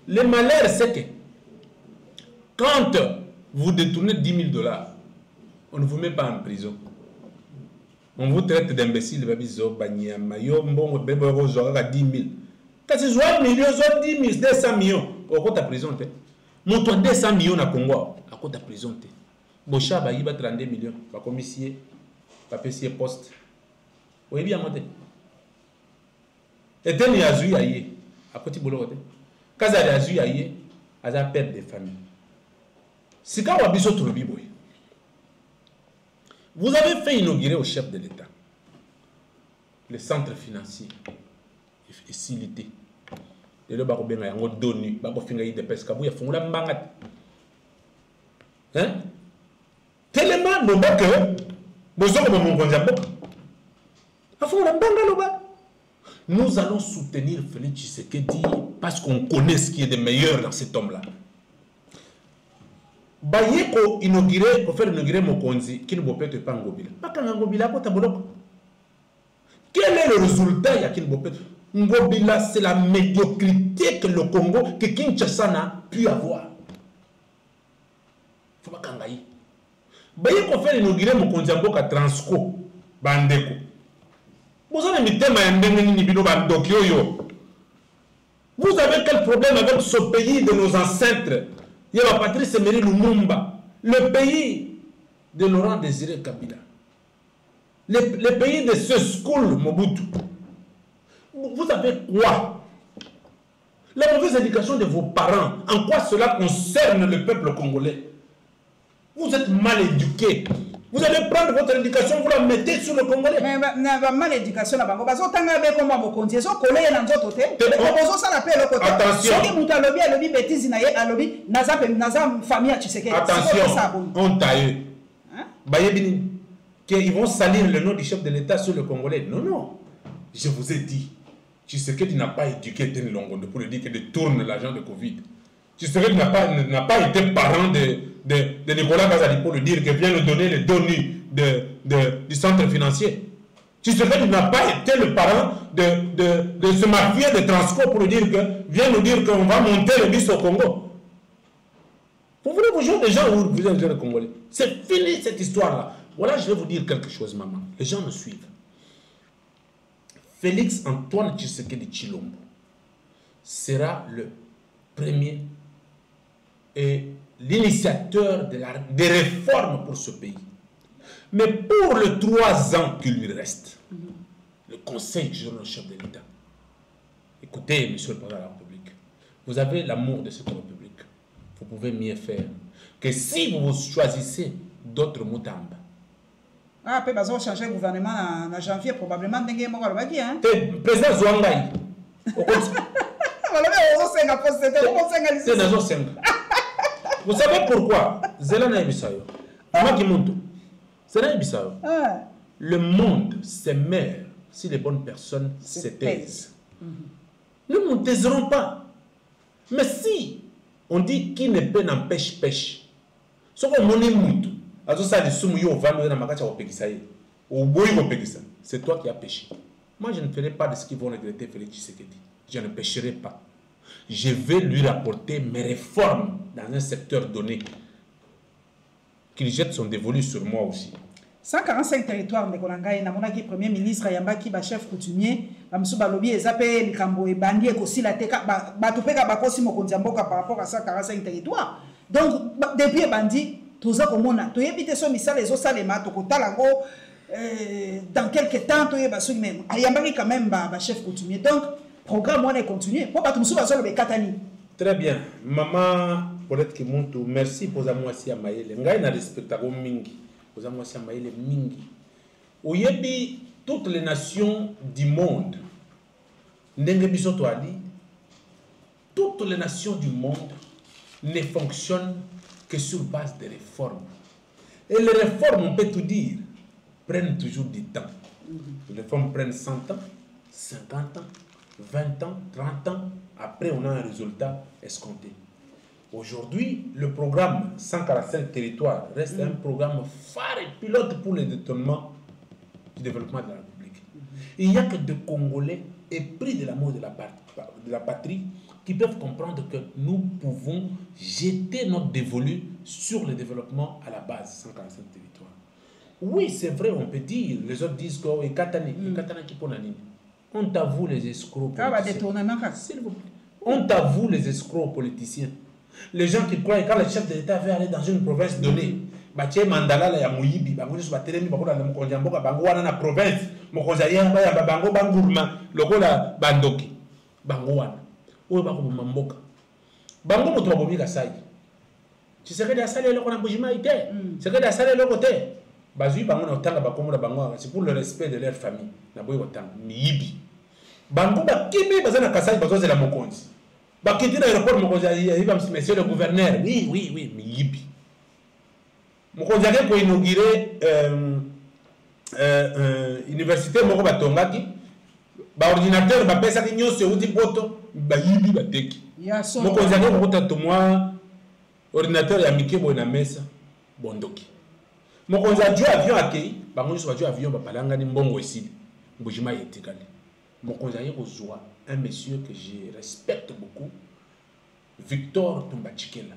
Le malheur, c'est que quand vous détournez 10 000 $, on ne vous met pas en prison. On vous traite d'imbécile. 10 000. Quand tu as 1 million, 10 000, 200 millions, on compte à prison. Mon toit 200 millions à Congo, à compte à prison. Bocha, il va 32 millions. Va commissaire, va payer poste. Oui, bien monté. Et tel yazu yaye, à côté boulot. Quand il y a yazu yaye, il y a perte des familles. Si quand on a besoin de vous avez fait inaugurer au chef de l'État le centre financier et facilité. Et le baroben a un donné, barofinga de pesca, vous avez fait la mbangat. Hein? Tellement le bac, vous avez mon gondiabok. Nous allons soutenir Félix Tshisekedi parce qu'on connaît ce qui est de meilleur dans cet homme-là. Baye ko inaugurer, pour faire inaugurer Mokonzi, qui ne peut pas être pas Ngobila. Pas quand Ngobila, quoi, quel est le résultat de Ngobila? Ngobila, c'est la médiocrité que le Congo, que Kinshasa n'a pu avoir. Faut pas qu'on aille. Baye ko faire inaugurer Mokonzi à Transco, Bandeko. Vous avez mis thème à vous avez quel problème avec ce pays de nos ancêtres? Il y a Patrice Emery Lumumba, le pays de Laurent Désiré Kabila, le pays de ce school Mobutu. Vous avez quoi? La mauvaise éducation de vos parents, en quoi cela concerne le peuple congolais? Vous êtes mal éduqués. Vous allez prendre votre éducation, vous la mettez sur le Congolais. Mais mal éducation, attention. Attention, on taille. Qu'ils vont salir le nom du chef de l'État sur le Congolais. Non, non. Je vous ai dit, tu sais que tu n'as pas éduqué Tene Longondo pour lui dire qu'il détourne l'argent de Covid. Tu sais que tu n'as pas été parent de Nicolas Kazali pour lui dire qu'il vient nous donner les données du centre financier. Tu sais que tu n'as pas été le parent de ce mafia de transport pour lui dire que vient nous dire qu'on va monter le bus au Congo. Vous voulez vous jouer des gens où vous êtes le Congolais. C'est fini cette histoire-là. Voilà, je vais vous dire quelque chose, maman. Les gens me suivent. Félix Antoine Tshisekedi Tshilombo sera le premier et l'initiateur des réformes pour ce pays. Mais pour les 3 ans qu'il lui reste, le Conseil général chef de l'État, écoutez, monsieur le président de la République, vous avez l'amour de cette République. Vous pouvez mieux faire que si vous choisissez d'autres moutambes. Ah, peut être changer le gouvernement en janvier, probablement. Président Zouangaï. Vous savez pourquoi? Le monde se meurt si les bonnes personnes se taisent. Nous ne nous taiserons pas. Mais si on dit qui ne peut n'empêche pêche, c'est toi qui as péché. Moi, je ne ferai pas de ce qu'ils vont regretter Félix Tshisekedi. Je ne pécherai pas. Je vais lui rapporter mes réformes dans un secteur donné. Qu'il jette son dévolu sur moi aussi. 145 territoires de Kolanga, namonaki premier ministre Yambaki ba chef coutumier, bamsu balobi ezape likambo ebandi ekosi la teka batopeka bakosi mokonzi mboka par rapport à 145 territoires. Donc depuis bandi toza komona toyebite so misala ezo salema tokotala ngo dans quelques temps toyeba so même Yambaki quand même ba chef coutumier. Donc programme on est continué. Pour batumsu bazolo be katani. Très bien. Maman Paulette Kimuntu, merci pour moi si amaïle. Ngai na respecta go mingi. Pour moi si amaïle mingi. Oyebi toutes les nations du monde. Ndenge biso to ali. Toutes les nations du monde ne fonctionnent que sur base de réformes. Et les réformes, on peut tout dire, prennent toujours du temps. Les réformes prennent 100 ans, 50 ans, 20 ans, 30 ans. Après, on a un résultat escompté. Aujourd'hui, le programme 145 territoires reste un programme phare et pilote pour le détournement du développement de la République. Il n'y a que des Congolais épris de l'amour de la patrie qui peuvent comprendre que nous pouvons jeter notre dévolu sur le développement à la base, 145 territoires. Oui, c'est vrai, on peut dire, les autres disent que c'est Katana qui pose la ligne. On t'avoue les escrocs politiciens. On t'avoue les escrocs politiciens. Les gens qui croient que quand le chef de l'État veut aller dans une province donnée, Baché Mandala la ya Muyibi, bango juste batelemi bakola na mokonzi mboka bango wana na province, mokonzi ya bango banguruma lokola bandoki. Bango wana. Oyo bako mboka. Bango moto babomi Kasai. Tu sais que la salle est là qu'on a Mbujimai ite. C'est que la salle est là côté. Bazui bango na otanga bakomo na bango, c'est pour le respect de leur famille. Na boyo otanga miyibi. Bango bakimi bazana Kasai bazoze la mokonzi. Bakiti na aéroport mokonzi ya monsieur le gouverneur. Oui, miyibi. Mokonzi yake ko inaugurer université moko batongaki ba ordinateur ba pesa ki nyonso uti poto ba yibi bateki. Mokonzi yake ko tato moi ordinateur ya mikebo na mesa bondoki. Mokonzi a joué avion akei bango nyonso ba joué avion ba palanga ni mbongo esili. Mbujimai etikali. Mokonzi yake ko zoa un monsieur que je respecte beaucoup, Victor Tumbachikela.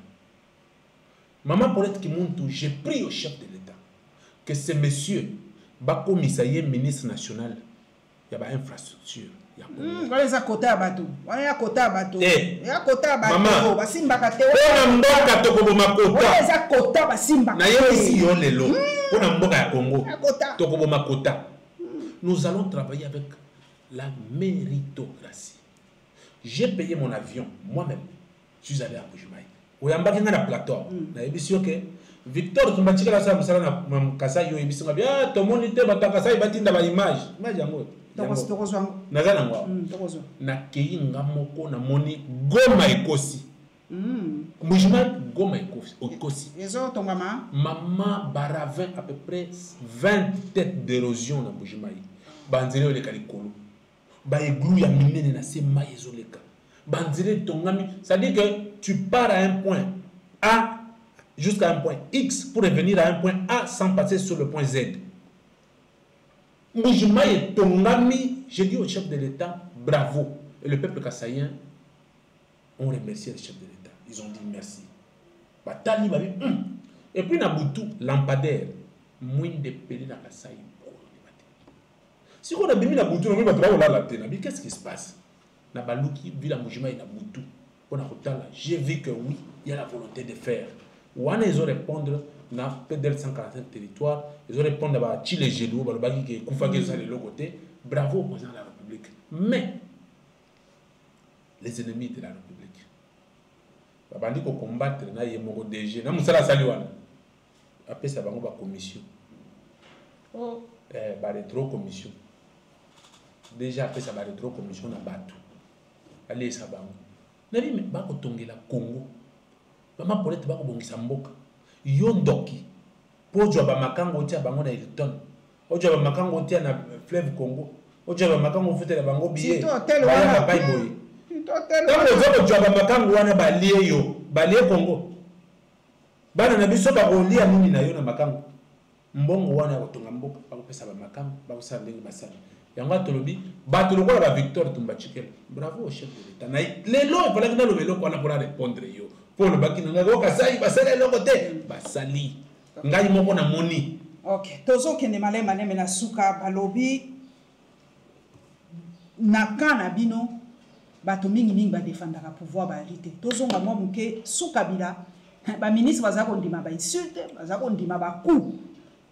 Maman Paulette Kimuntu, j'ai pris au chef de l'État que ce monsieur, Bako Misaye, ministre national, il y a une infrastructure. Il y a un quota à bateau. Il y a un quota à bateau. Il y a un quota à bateau. Maman, il y a un quota à Simba. Nous allons travailler avec la méritocratie. J'ai payé mon avion moi-même. Je suis allé à Mbujimai. Oyambaki na plateau na ebisio ke Victor Tumbachikela sa musala na Kasai yo ebisio ngabia to monite batakasai batinda ba image yango nazana ngwa na keinga moko na moni Goma ekosi Mbujimai Goma ekosi ezo to maman baravin à peu près 20 têtes d'érosion na Mbujimai banzire le kalikolo ba églou ya minene na se mai ezoleka. C'est-à-dire que tu pars à un point A jusqu'à un point X pour revenir à un point A sans passer sur le point Z. Mbujimai et Tongami, j'ai dit au chef de l'État, bravo. Et le peuple kassaïen ont remercié le chef de l'État. Ils ont dit merci. Et puis Nabutu, lampadaire, moins de péri na Kasaï. Si on a mis Nabutu, qu'est-ce qui se passe? Nabaluki, Villa Mbujimai et Nabutu. J'ai vu que oui, il y a la volonté de faire. Ou ils ont répondre na PDL 145 territoires, ils ont répondre à Chile Gelou, qui est de l'autre côté. Bravo au président de la République. Mais les ennemis de la République, babandi ko combattre na yemongo DG, na musala saliwana. Après ça bango ba commission. Ba rétro commission. Déjà après ça ba rétro commission na batu. Allez ça bango. Nali me ba ko tongela Congo. Maman Paulette ba ko bongisa mboka. Yondoki. Pojo ba makango tia bango na Hilton. Ojo ba makango tia na fleuve Congo. Ojo ba makango futela bango biye. Ba ba boy. Tango ojo ba makango wana ba lie yo, ba lie Congo. Bana na biso ba ko lia nini na yo na makango. Mbongo wana ko tonga mboka ba ko pesa ba makango, ba ko sa ndenge basala. Yanga tolobi ba tolokola ba Victor Tumbachikela. Bravo au chef de l'État. Na lelo il fallait que na lo melo ko na pour répondre yo. Pour le baki nga ko kasai ba sala lo côté ba sali. Ngai moko na moni. OK. Tozo kende malema ne na suka balobi nakana bino bato mingi mingi ba défendra pouvoir ba rité. Tozo nga mo muke suka bila ba ministre bazako ndima ba insulte, bazako ndima ba coup.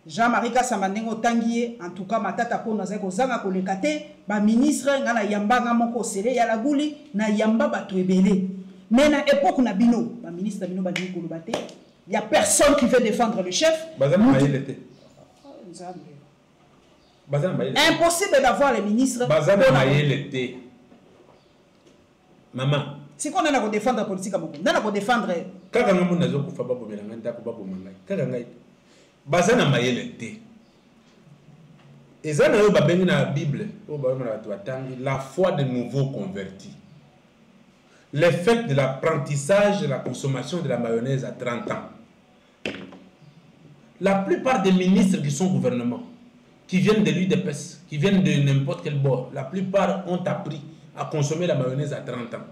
Jean-Marie Kasamba ndengo tangiye en tout cas matata ko na zeko zanga ko lekate ba ministre ngana yamba moko sele ya la guli na yamba bato ebele. Mais na époque na bino ba ministre bino ba dit ko lobate, il y a personne qui veut défendre le chef. Impossible d'avoir les ministres. Maman. Si on a à défendre la politique, on a à défendre. Quand on a Bazana mayelete. Ezana yo babengi na Bible, la foi des nouveaux convertis. L'effet de l'apprentissage de la consommation de la mayonnaise à 30 ans. La plupart des ministres qui sont au gouvernement, qui viennent de l'UDPS, qui viennent de n'importe quel bord, la plupart ont appris à consommer la mayonnaise à 30 ans.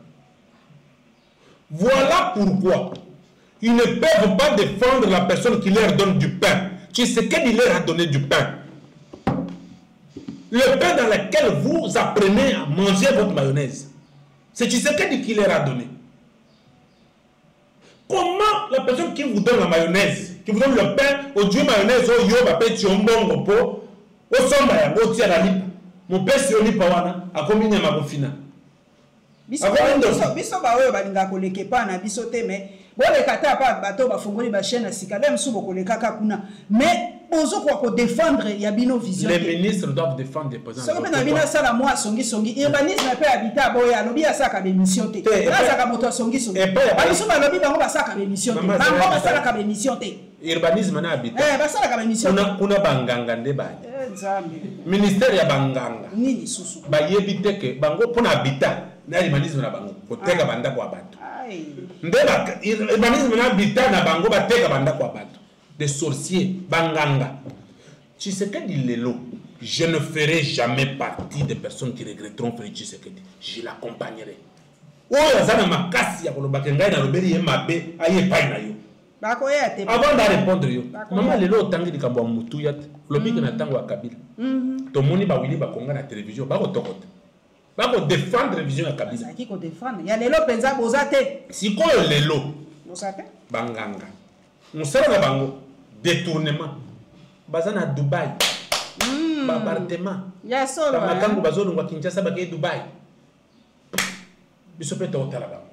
Voilà pourquoi ils ne peuvent pas défendre la personne qui leur donne du pain. Tu sais qu'il leur a donné du pain. Le pain dans lequel vous apprenez à manger votre mayonnaise. C'est Tshisekedi qui leur a donné. Comment la personne qui vous donne la mayonnaise, qui vous donne le pain, au dieu mayonnaise, au yo, bapé, tiombongo, po, au somba ya, au tia la lipa. Mon père, c'est Oli Pawana, a combien de mabofina? Biso ba oyo balinga koleke pa na biso te mais bo le kata pa bato ba fongoli ba chaîne sika dem subo koleka ka kuna mais ozo ko défendre ya bino vision. Les ministres doivent défendre des présents. Ça na bina sala moi songi urbanisme pe habita boya lobi asaka be mission te. Asa ka moto songi. Ba biso ba lobi bango basaka be mission te. Bango basala ka be mission te. Urbanisme na habita. Basala ka be mission. Kuna banganga nde ba. Nzambe. Ministère ya banganga. Nini susu. Ba yebite ke bango pona habita. Na urbanisme na bango koteka banda kwa bato. Ndeba urbanisme na habita na bango bateka banda kwa bato. Des sorciers banganga. Tshisekedi lelo, je ne ferai jamais partie des personnes qui regretteront Félix Tshisekedi. Je l'accompagnerai. Oyo azana makasi ya kolobaka ngai na lobeli ye mabe aye pai na yo. Avant de répondre yo, maman lelo tangi likambo ya mutu ya te. Lobiki na tango ya Kabila. Tomoni ba wili ba konga na télévision ba ko tokota. Ba ko défendre vision ya Kabila. Qui ko défendre? Ya lelo penza bozate. Sikoyo lelo. Bozate? Banganga. Musala na bango détournement. Bazana à Dubaï. Appartement. Ya solo. Makangu bazolongwa Kinshasa ba ke Dubaï. Biso pe to tala ba.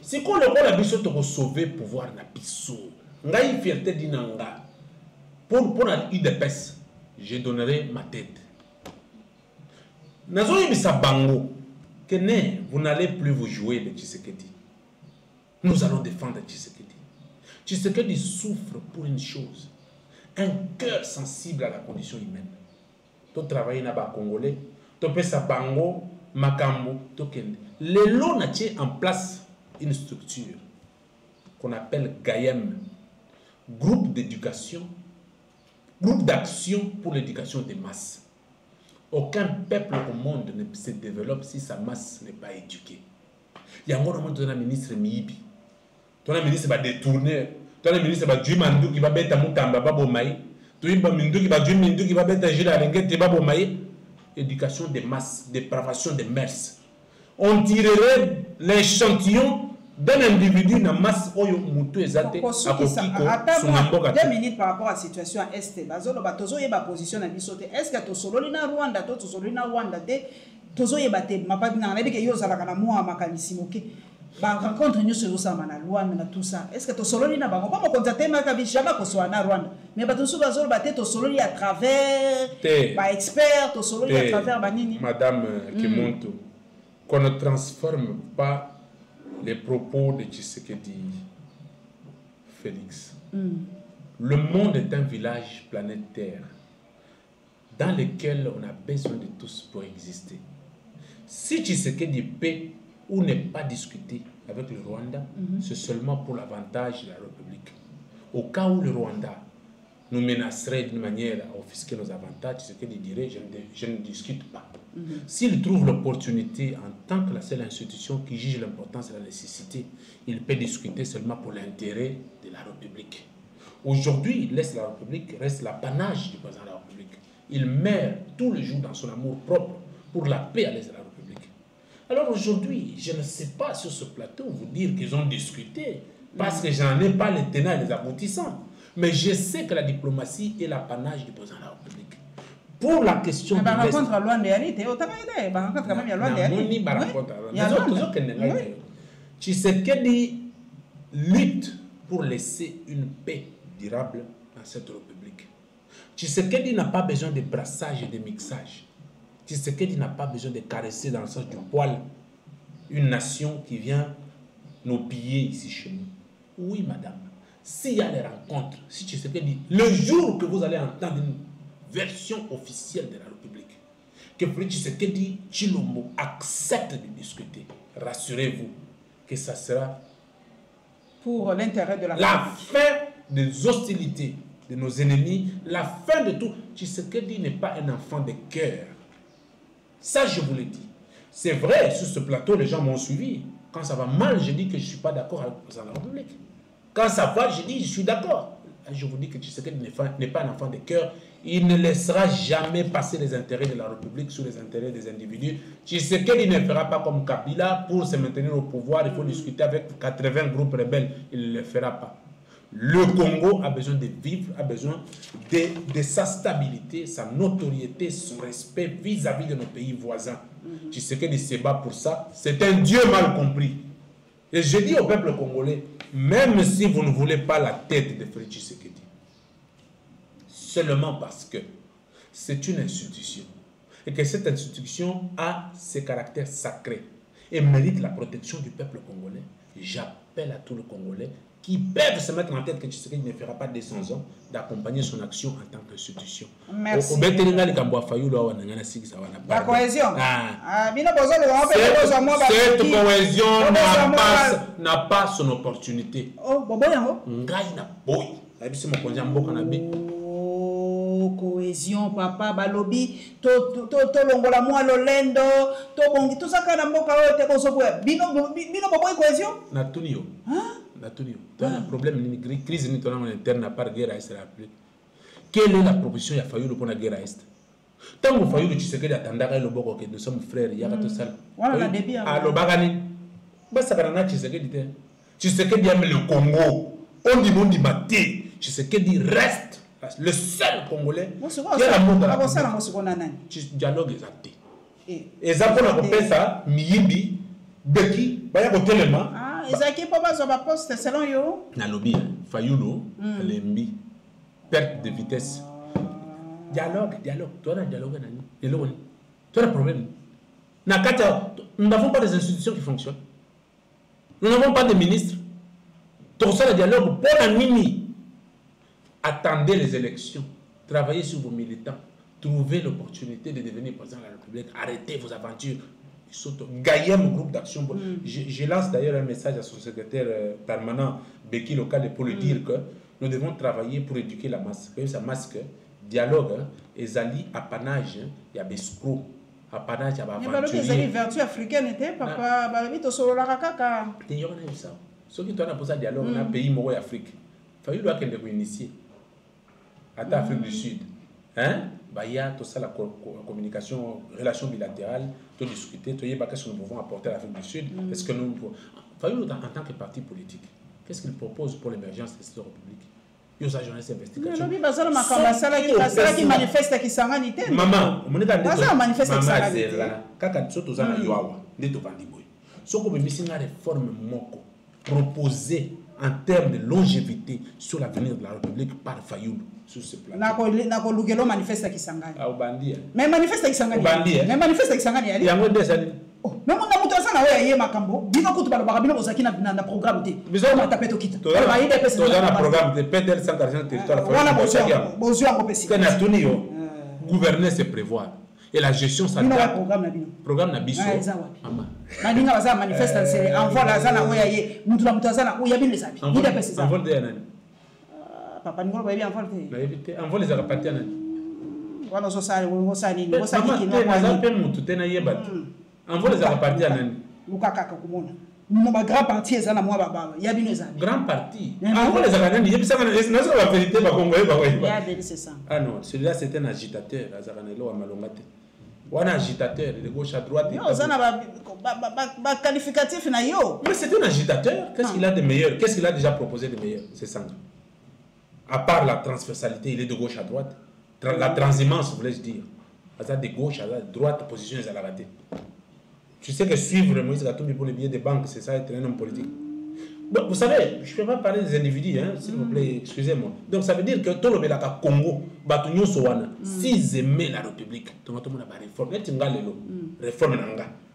Si ko le ko la biso to ko sauver pouvoir na biso. Ngai fierté dinanga. Pour la UDPS, je donnerai ma tête. Nazo yebisa bango que ne, vous n'allez plus vous jouer de Tshisekedi. Nous allons défendre Tshisekedi. Tshisekedi souffre pour une chose, un cœur sensible à la condition humaine. Tu travailles dans les Congolais, tu fais ça bango, makambo, tu kende. Les lots n'ont en place une structure qu'on appelle GAEM, groupe d'éducation, groupe d'action pour l'éducation des masses. Aucun peuple au monde ne se développe si sa masse n'est pas éduquée. Il y a un ministre Miibi. Ton ministre va détourner. Ton ministre va jouer Mandou qui va bête à Moutamba Babomaï. Ton Mandou qui va jouer Mandou qui va bête à Gila Renguette Babomaï. Éducation des masses, dépravation des mœurs. On tirerait l'échantillon d'un individu dans la masse oyo mutu ezate akokiko sunamboka. 2 minutes par rapport à la situation à Est. Bazolo batozo yeba position na bisote. Est-ce que to sololi na Rwanda to sololi na Rwanda te tozo yeba te mapa na na bike yo zalaka na moi makanisi moke. Ba rencontre ñu sur ça na Rwanda na tout ça. Est-ce que to sololi na bango pas mo contacter maka bijaba ko so na Rwanda. Mais batozo bazolo baté to sololi à travers ba expert to sololi à travers banini. Madame Kimonto, qu'on ne transforme pas les propos de Tshisekedi, Félix. Le monde est un village planétaire dans lequel on a besoin de tous pour exister. Si Tshisekedi peut ou n'est pas discuté avec le Rwanda, c'est seulement pour l'avantage de la République. Au cas où le Rwanda nous menacerait d'une manière à offusquer nos avantages, Tshisekedi dirait je ne discute pas. S'il trouve l'opportunité en tant que la seule institution qui juge l'importance et la nécessité, il peut discuter seulement pour l'intérêt de la République. Aujourd'hui, l'Est de la République reste l'apanage du président de la République. Il meurt tous les jours dans son amour propre pour la paix à l'Est de la République. Alors aujourd'hui, je ne sais pas sur ce plateau vous dire qu'ils ont discuté, parce que je n'en ai pas les tenants et les aboutissants. Mais je sais que la diplomatie est l'apanage du président de la République. Pour la question de l'Est... Tshisekedi lutte pour laisser une paix durable dans cette République. Tshisekedi n'a pas besoin de brassage et de mixage. Tshisekedi n'a pas besoin de caresser dans le sens du poil une nation qui vient nous piller ici chez nous. Oui, madame. S'il y a des rencontres, si Tshisekedi, le jour que vous allez entendre une version officielle de la République, que Félix Tshisekedi Tshilombo accepte de discuter, rassurez-vous que ça sera pour l'intérêt de la fin des hostilités de nos ennemis, la fin de tout. Tshisekedi n'est pas un enfant de cœur. Ça, je vous l'ai dit. C'est vrai, sur ce plateau, les gens m'ont suivi. Quand ça va mal, je dis que je ne suis pas d'accord avec le président de la République. Quand ça va, je dis je suis d'accord. Je vous dis que Tshisekedi n'est pas un enfant de cœur. Il ne laissera jamais passer les intérêts de la République sur les intérêts des individus. Tshisekedi ne fera pas comme Kabila pour se maintenir au pouvoir. Il faut discuter avec 80 groupes rebelles. Il ne le fera pas. Le Congo a besoin de vivre, a besoin de sa stabilité, sa notoriété, son respect vis-à-vis de nos pays voisins. Tshisekedi se bat pour ça. C'est un Dieu mal compris. Et je dis au peuple congolais, même si vous ne voulez pas la tête de Félix Tshisekedi, seulement parce que c'est une institution et que cette institution a ses caractères sacrés et mérite la protection du peuple congolais, j'appelle à tous les Congolais qui peuvent se mettre en tête que Tshisekedi ne fera pas 200 ans d'accompagner son action en tant qu'institution. Merci. La cohésion. Cette cohésion n'a pas son opportunité. Cohésion, papa, balobi, to longola moi lolendo, to bongi, tout ça kana mboka ote kosoboya. Bino boboy cohésion? Natunio. Natunio. Tu as un problème de crise interne à part guerre à Est. Quelle est la proposition de Fayulu pour la guerre à Est? Tant que Fayulu, tu sais que attendra le boko que nous sommes frères, il y a tout ça. Voilà, début. Alors, Bagani, ça va tu sais que le Congo, on dit maté, tu sais que reste. Le seul Congolais qui a l'amour de la dialogue exacté. Et ça pour la ça, Miyibi, Beki, Baya Kotelema. Ah, Ezaki Papa Zoba poste selon yo. Nalobi, Fayulu, Lembi, perte de vitesse. Dialogue. Toi, on a dialogue. Tu as un problème. Nous n'avons pas des institutions qui fonctionnent. Nous n'avons pas de ministres. Tout ça, le dialogue, pour la mini. Attendez les élections, travaillez sur vos militants, trouvez l'opportunité de devenir président de la République, arrêtez vos aventures. Gaillez mon groupe d'action. Je lance d'ailleurs un message à son secrétaire permanent, Beki Local, pour lui dire que nous devons travailler pour éduquer la masse. Sa masse, dialogue, ezali, apanage, il y a des escrocs, apanage, il y a des aventuriers. Il y a des vertus africaines, papa, il y a solo la kaka. Il y a ça. Ceux qui ont posé un dialogue dans un pays mort Afrique, il faut qu'il y ait initié. À l'Afrique du Sud, il y a tout ça, la communication, relations bilatérales, tout discuter, tout qu'est-ce que nous pouvons apporter à l'Afrique du Sud. Est-ce que nous pouvons. En tant que parti politique, qu'est-ce qu'il propose pour l'émergence de cette république? Il y a sa journaliste d'investigation. Qui manifeste qui s'en maman, on est dans des manifeste qui s'en c'est là. Quand tu as un yawa, tu as ce qu'on veut, c'est une réforme proposée en termes de longévité sur l'avenir de la République par Fayulu sur ce plan. Nakolugelo manifeste Kisangani. Ah, Obandi. Mais manifeste Kisangani. Mais manifeste Kisangani. Il y a un des années. Mais mon amour ça na ouais makambo. Bino kutu balo bino ozaki na programme te. Biso ma tapeto kita. To na programme de PDL sans argent territoire. Voilà bonjour en pesi. Kana tunio. Gouverner c'est prévoir. Et la gestion ça programme na biso. Maman. Madinga baza manifeste c'est envoi la zana oya ye mutula mutazana oya bin les amis. Il dépêche ça. Envol de nani. Papa ngolo ba bien envol te. Na éviter envol les akapatia nani. Wana so sale wo sali ni wo sali ki no kwa ni. Pe mutu tena yeba. Envol les akapatia nani. Lukaka kumona. Mon grand parti est na moi baba. Ya bin les amis. Grand parti. Envol les akana ni yebisa na so la vérité ba Congo ba ouais. Ya ben c'est ça. Ah non, celui-là c'était un agitateur azakanelo wa malongate. On a agitateur de gauche à droite. Non, ça n'a pas qualificatif. Mais c'est un agitateur. Qu'est-ce qu'il a de meilleur? Qu'est-ce qu'il a déjà proposé de meilleur? C'est ça. À part la transversalité, il est de gauche à droite. La transhumance, voulais-je dire. De gauche à droite, position est à la rater. Tu sais que suivre Moïse Katumbi pour les billets de banque, c'est ça être un homme politique. Donc, vous savez, je ne peux pas parler des individus, hein, s'il vous plaît, excusez-moi. Donc, ça veut dire que tout le monde Congo, s'ils aimaient la République, tout le monde a réforme. Réforme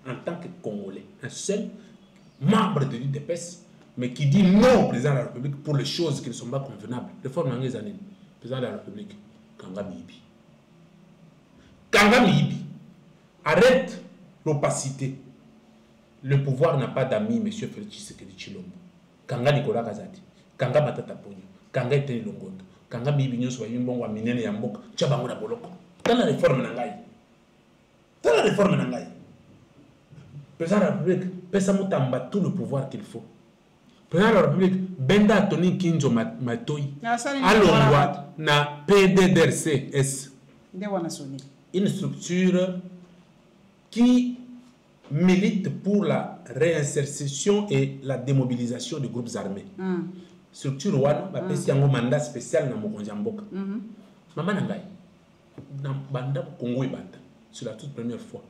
en tant que Congolais, un seul membre de l'UDPS, mais qui dit non au président de la République pour les choses qui ne sont pas convenables. Réforme en les années. Président de la République, Kanga Miyibi. Kanga Miyibi. Arrête l'opacité. Le pouvoir n'a pas d'amis, monsieur Félix Tshisekedi Tshilombo. Kanga Nicolas Kazadi, Kanga Matata Ponyo, Kanga Eteni Longondo, kanga bibi nyoso ba yimbongo wa minene ya mboka chabango na boloko tala réforme na ngai président de la République pesa mutamba tout le pouvoir qu'il faut président de la République benda Tony Kinzo Matoi alongwa na PDDRCS une structure qui milite pour la réinsertion et la démobilisation des groupes armés. Structure wana ba pesi yango mandat spécial na mokonzi mboka. Mama na ngai na banda Congo ibanda sur la toute première fois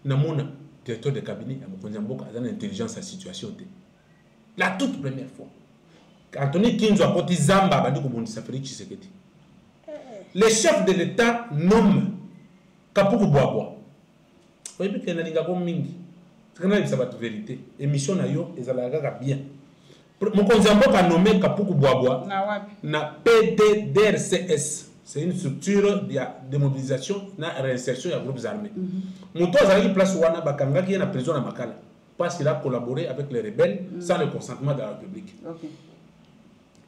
na mona directeur de cabinet ya mokonzi mboka azana intelligence à situation te. La toute première fois. Anthony Kinzo akoti zamba bandi ko bondisa Félix Tshisekedi. Le chef de l'État nomme Kapuku Boabo. Vous voyez que nalinga ko mingi. C'est kana bisa batu vérité. Émission na yo ezalaka bien. Mokonzi mboka a nommé Kapuku Boabo na PDDRCS. C'est une structure de démobilisation na réinsertion des groupes armés. Moto azali place wana bakanga qui est na prison na Makala parce qu'il a collaboré avec les rebelles sans le consentement de la République.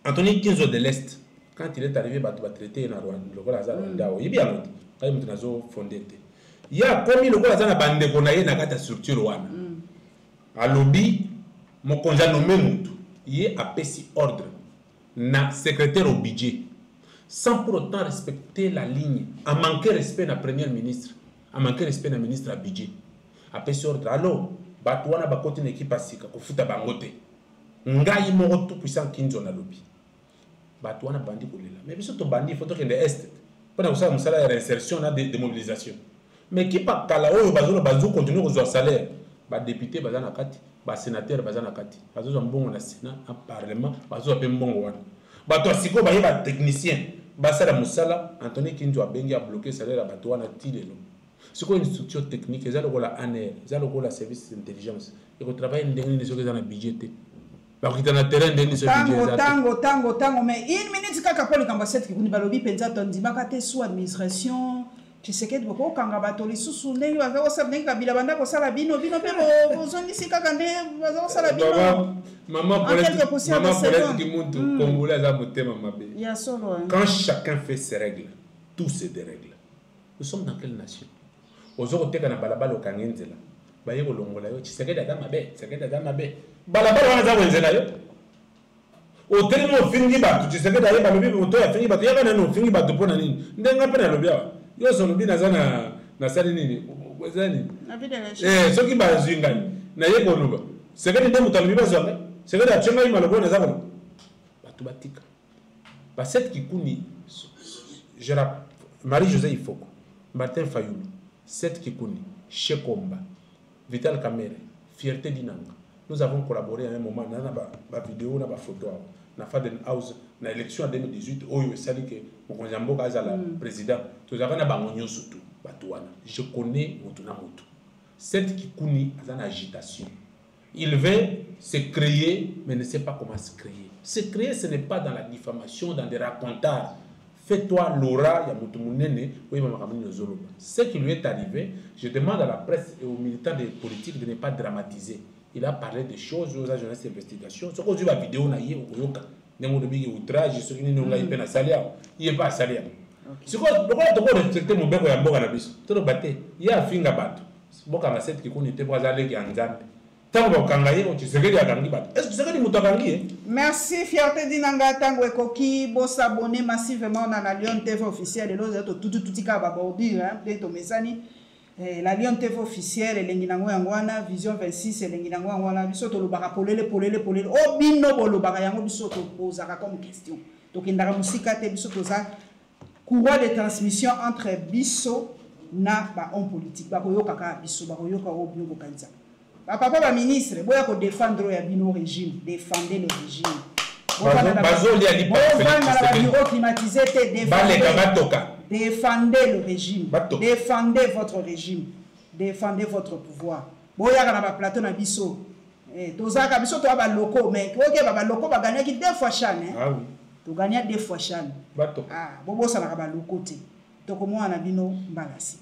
Anthony Kinzo de l'Est, quand il est arrivé, il a traité dans le Rwanda. Il y a bien fondé. Il y a commis le Rwanda dans bande konaye na kata structure wana. A lobby, mon conjoint nommé Moutou, il est apesi ordre na secrétaire au budget, sans pour autant respecter la ligne, a manqué respect na premier ministre, a manqué respect na ministre à budget, apesi ordre. Alors, batouana bakoti une équipe asika kofuta bangote. Ngai moko tout puissant Kinzo na lobby. Batouana bandi kolela. Mais biso to bandi faut que de est. Pendant que ça musala ya réinsertion na démobilisation. Mais qui pa kala oyo bazo continuer kozwa salaire. Ba député bazana kati, ba sénateur bazana kati. Bazo mbongo na Sénat, en parlement, bazo pe mbongo wana. Bato siko ba yeba technicien, basala musala, Anthony Kinzo a bengi a bloquer salaire à batouana tilelo. C'est quoi une structure technique? Ils ont la ANR, ils ont la service d'intelligence. Ils travaillent dans le budget. Donc, ils ont un terrain de tango, mais une minute, quand on parle de cette qui est balobi, pensa ton dimakate sous administration, tu sais que beaucoup quand on va toli sous sous ne, va voir ça bien kabila banda ko sala bino pero besoin ici kakande va sala bino. Maman pour être du monde congolais à botter maman bé. Il y a solo. Quand chacun fait ses règles, tout se dérègle. Nous sommes dans quelle nation? Aujourd'hui, on a balabala au Kangenzela. Baye ko longola yo, Tshisekedi adama be. Balabala wana za wenzela yo. O telemo fingi batu, Tshisekedi aye balobi moto ya fingi batu. Ya bana no fingi batu pona nini? Ndenga pena lobia. Yo so lobi na zana na sali nini? Wezani. Na video soki ba zingani. Na ye ko loba. Tshisekedi ndemo talobi ba zonga. Tshisekedi achenga imalobo na zako. Batu batika. Ba cette kikuni Marie-Josée Ifoko, Martin Fayulu, Seth Kikouni, Shekomba, Vital Kamere, Fierté Dinanga. Nous avons collaboré à un moment dans la vidéo, dans la photo, dans la Faden House, dans l'élection en 2018, où il s'est dit que Mokonjambo Gaza la président. Tout ça, surtout. Je connais Motunamotu. Seth Kikouni a une agitation. Il veut se créer, mais ne sait pas comment se créer. Se créer, ce n'est pas dans la diffamation, dans des racontards. Fais-toi Laura, Yamutumunene, oui, ce qui lui est arrivé, je demande à la presse et aux militants des politiques de ne pas dramatiser. Il a parlé des choses aux agences d'investigation. Ce qu'on dit la vidéo, il y a outrage, ce qui n'est pas salia, il n'est pas salia. C'est quoi, pourquoi tu peux respecter mon bec à Boga Nabis? Tu le battais, il y a un finger bat. Boka Masset qui connaît pas aller qui en Zambie. Merci, Fierté Dinanga, Tango et Koki, bon s'abonner massivement dans la Lyon TV officielle et l'autre tout cas babordir, hein, bientôt mes amis. La Lyon TV officielle, et l'Enginango Yangwana, Vision 26, et l'Enginango Yangwana, bisoto le barapolele, oh bino le barayango bisoto posera comme question. Donc il y a musika te bisoto za courroie de transmission entre biso na ba homme politique, ba koyoka ka biso, ba koyoka o bino bokanza. Papa va ministre, boya ko défendre ya bino régime, défendez le régime. Bazoli ali pas bureau climatisé défendez le régime. Défendez votre régime. Défendez votre pouvoir. Boya na ba plateau na biso. Tozaka biso to ba loko mais OK ba loko ba gagner ki 2 fois chan hein. Ah oui. To gagner 2 fois chan. Bato. Ah, bobo ça na ba loko te. To ko mo na bino mbalasi.